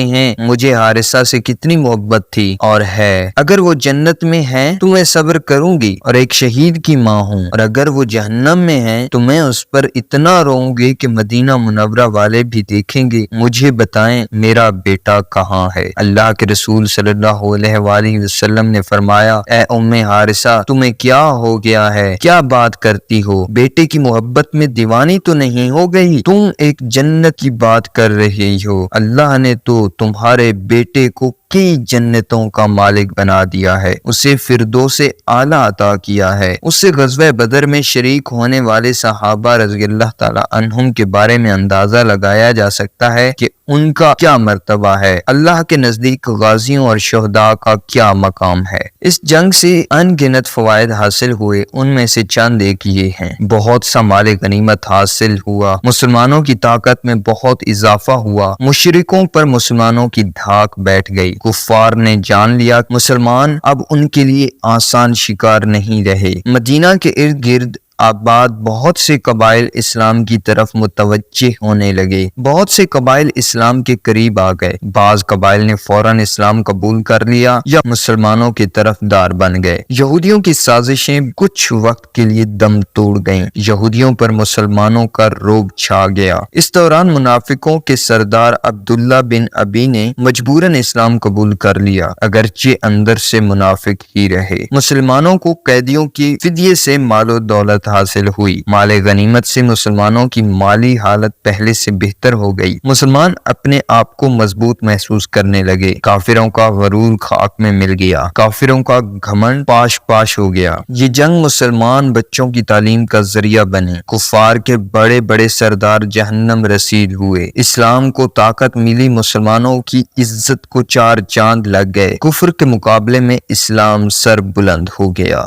ہیں مجھے حارثہ سے کتنی محبت تھی اور ہے۔ اگر وہ جنت میں ہیں تو میں صبر کروں گی اور ایک شہید کی ماں ہوں، اور اگر وہ جہنم میں ہیں تو میں اس پر اتنا روؤں گی کہ مدینہ منورہ والے بھی دیکھیں گے۔ مجھے بتائیں میرا بیٹا کہاں ہے؟ اللہ کے رسول صلی اللہ علیہ وآلہ وسلم نے فرمایا، اے ام حارثہ، تمہیں کیا ہو گیا ہے؟ کیا بات کرتی ہو؟ بیٹے کی محبت میں دیوانی تو نہیں ہو گئی؟ تم ایک جنت کی بات کر رہی ہو۔ اللہ نے تو تمہارے بیٹے کو کئی جنتوں کا مالک بنا دیا ہے، اسے فردوس اعلیٰ عطا کیا ہے۔ اس سے غزوہ بدر میں شریک ہونے والے صحابہ رضی اللہ تعالی عنہم کے بارے میں اندازہ لگایا جا سکتا ہے کہ ان کا کیا مرتبہ ہے، اللہ کے نزدیک غازیوں اور شہداء کا کیا مقام ہے۔ اس جنگ سے ان گنت فوائد حاصل ہوئے، ان میں سے چند ایک یہ ہیں۔ بہت سا مال غنیمت حاصل ہوا، مسلمانوں کی طاقت میں بہت اضافہ ہوا، مشرکوں پر مسلمانوں کی دھاک بیٹھ گئی۔ کفار نے جان لیا مسلمان اب ان کے لیے آسان شکار نہیں رہے۔ مدینہ کے ارد گرد آباد بہت سے قبائل اسلام کی طرف متوجہ ہونے لگے، بہت سے قبائل اسلام کے قریب آ گئے۔ بعض قبائل نے فوراً اسلام قبول کر لیا یا مسلمانوں کے طرف دار بن گئے۔ یہودیوں کی سازشیں کچھ وقت کے لیے دم توڑ گئیں، یہودیوں پر مسلمانوں کا رعب چھا گیا۔ اس دوران منافقوں کے سردار عبداللہ بن ابی نے مجبوراً اسلام قبول کر لیا، اگرچہ اندر سے منافق ہی رہے۔ مسلمانوں کو قیدیوں کی فدیے سے مال و دولت غنیمت حاصل ہوئی۔ مال غنیمت سے مسلمانوں کی مالی حالت پہلے سے بہتر ہو گئی۔ مسلمان اپنے آپ کو مضبوط محسوس کرنے لگے۔ کافروں کا غرور خاک میں مل گیا، کافروں کا گھمنڈ پاش پاش ہو گیا۔ یہ جنگ مسلمان بچوں کی تعلیم کا ذریعہ بنی۔ کفار کے بڑے بڑے سردار جہنم رسید ہوئے۔ اسلام کو طاقت ملی، مسلمانوں کی عزت کو چار چاند لگ گئے۔ کفر کے مقابلے میں اسلام سر بلند ہو گیا۔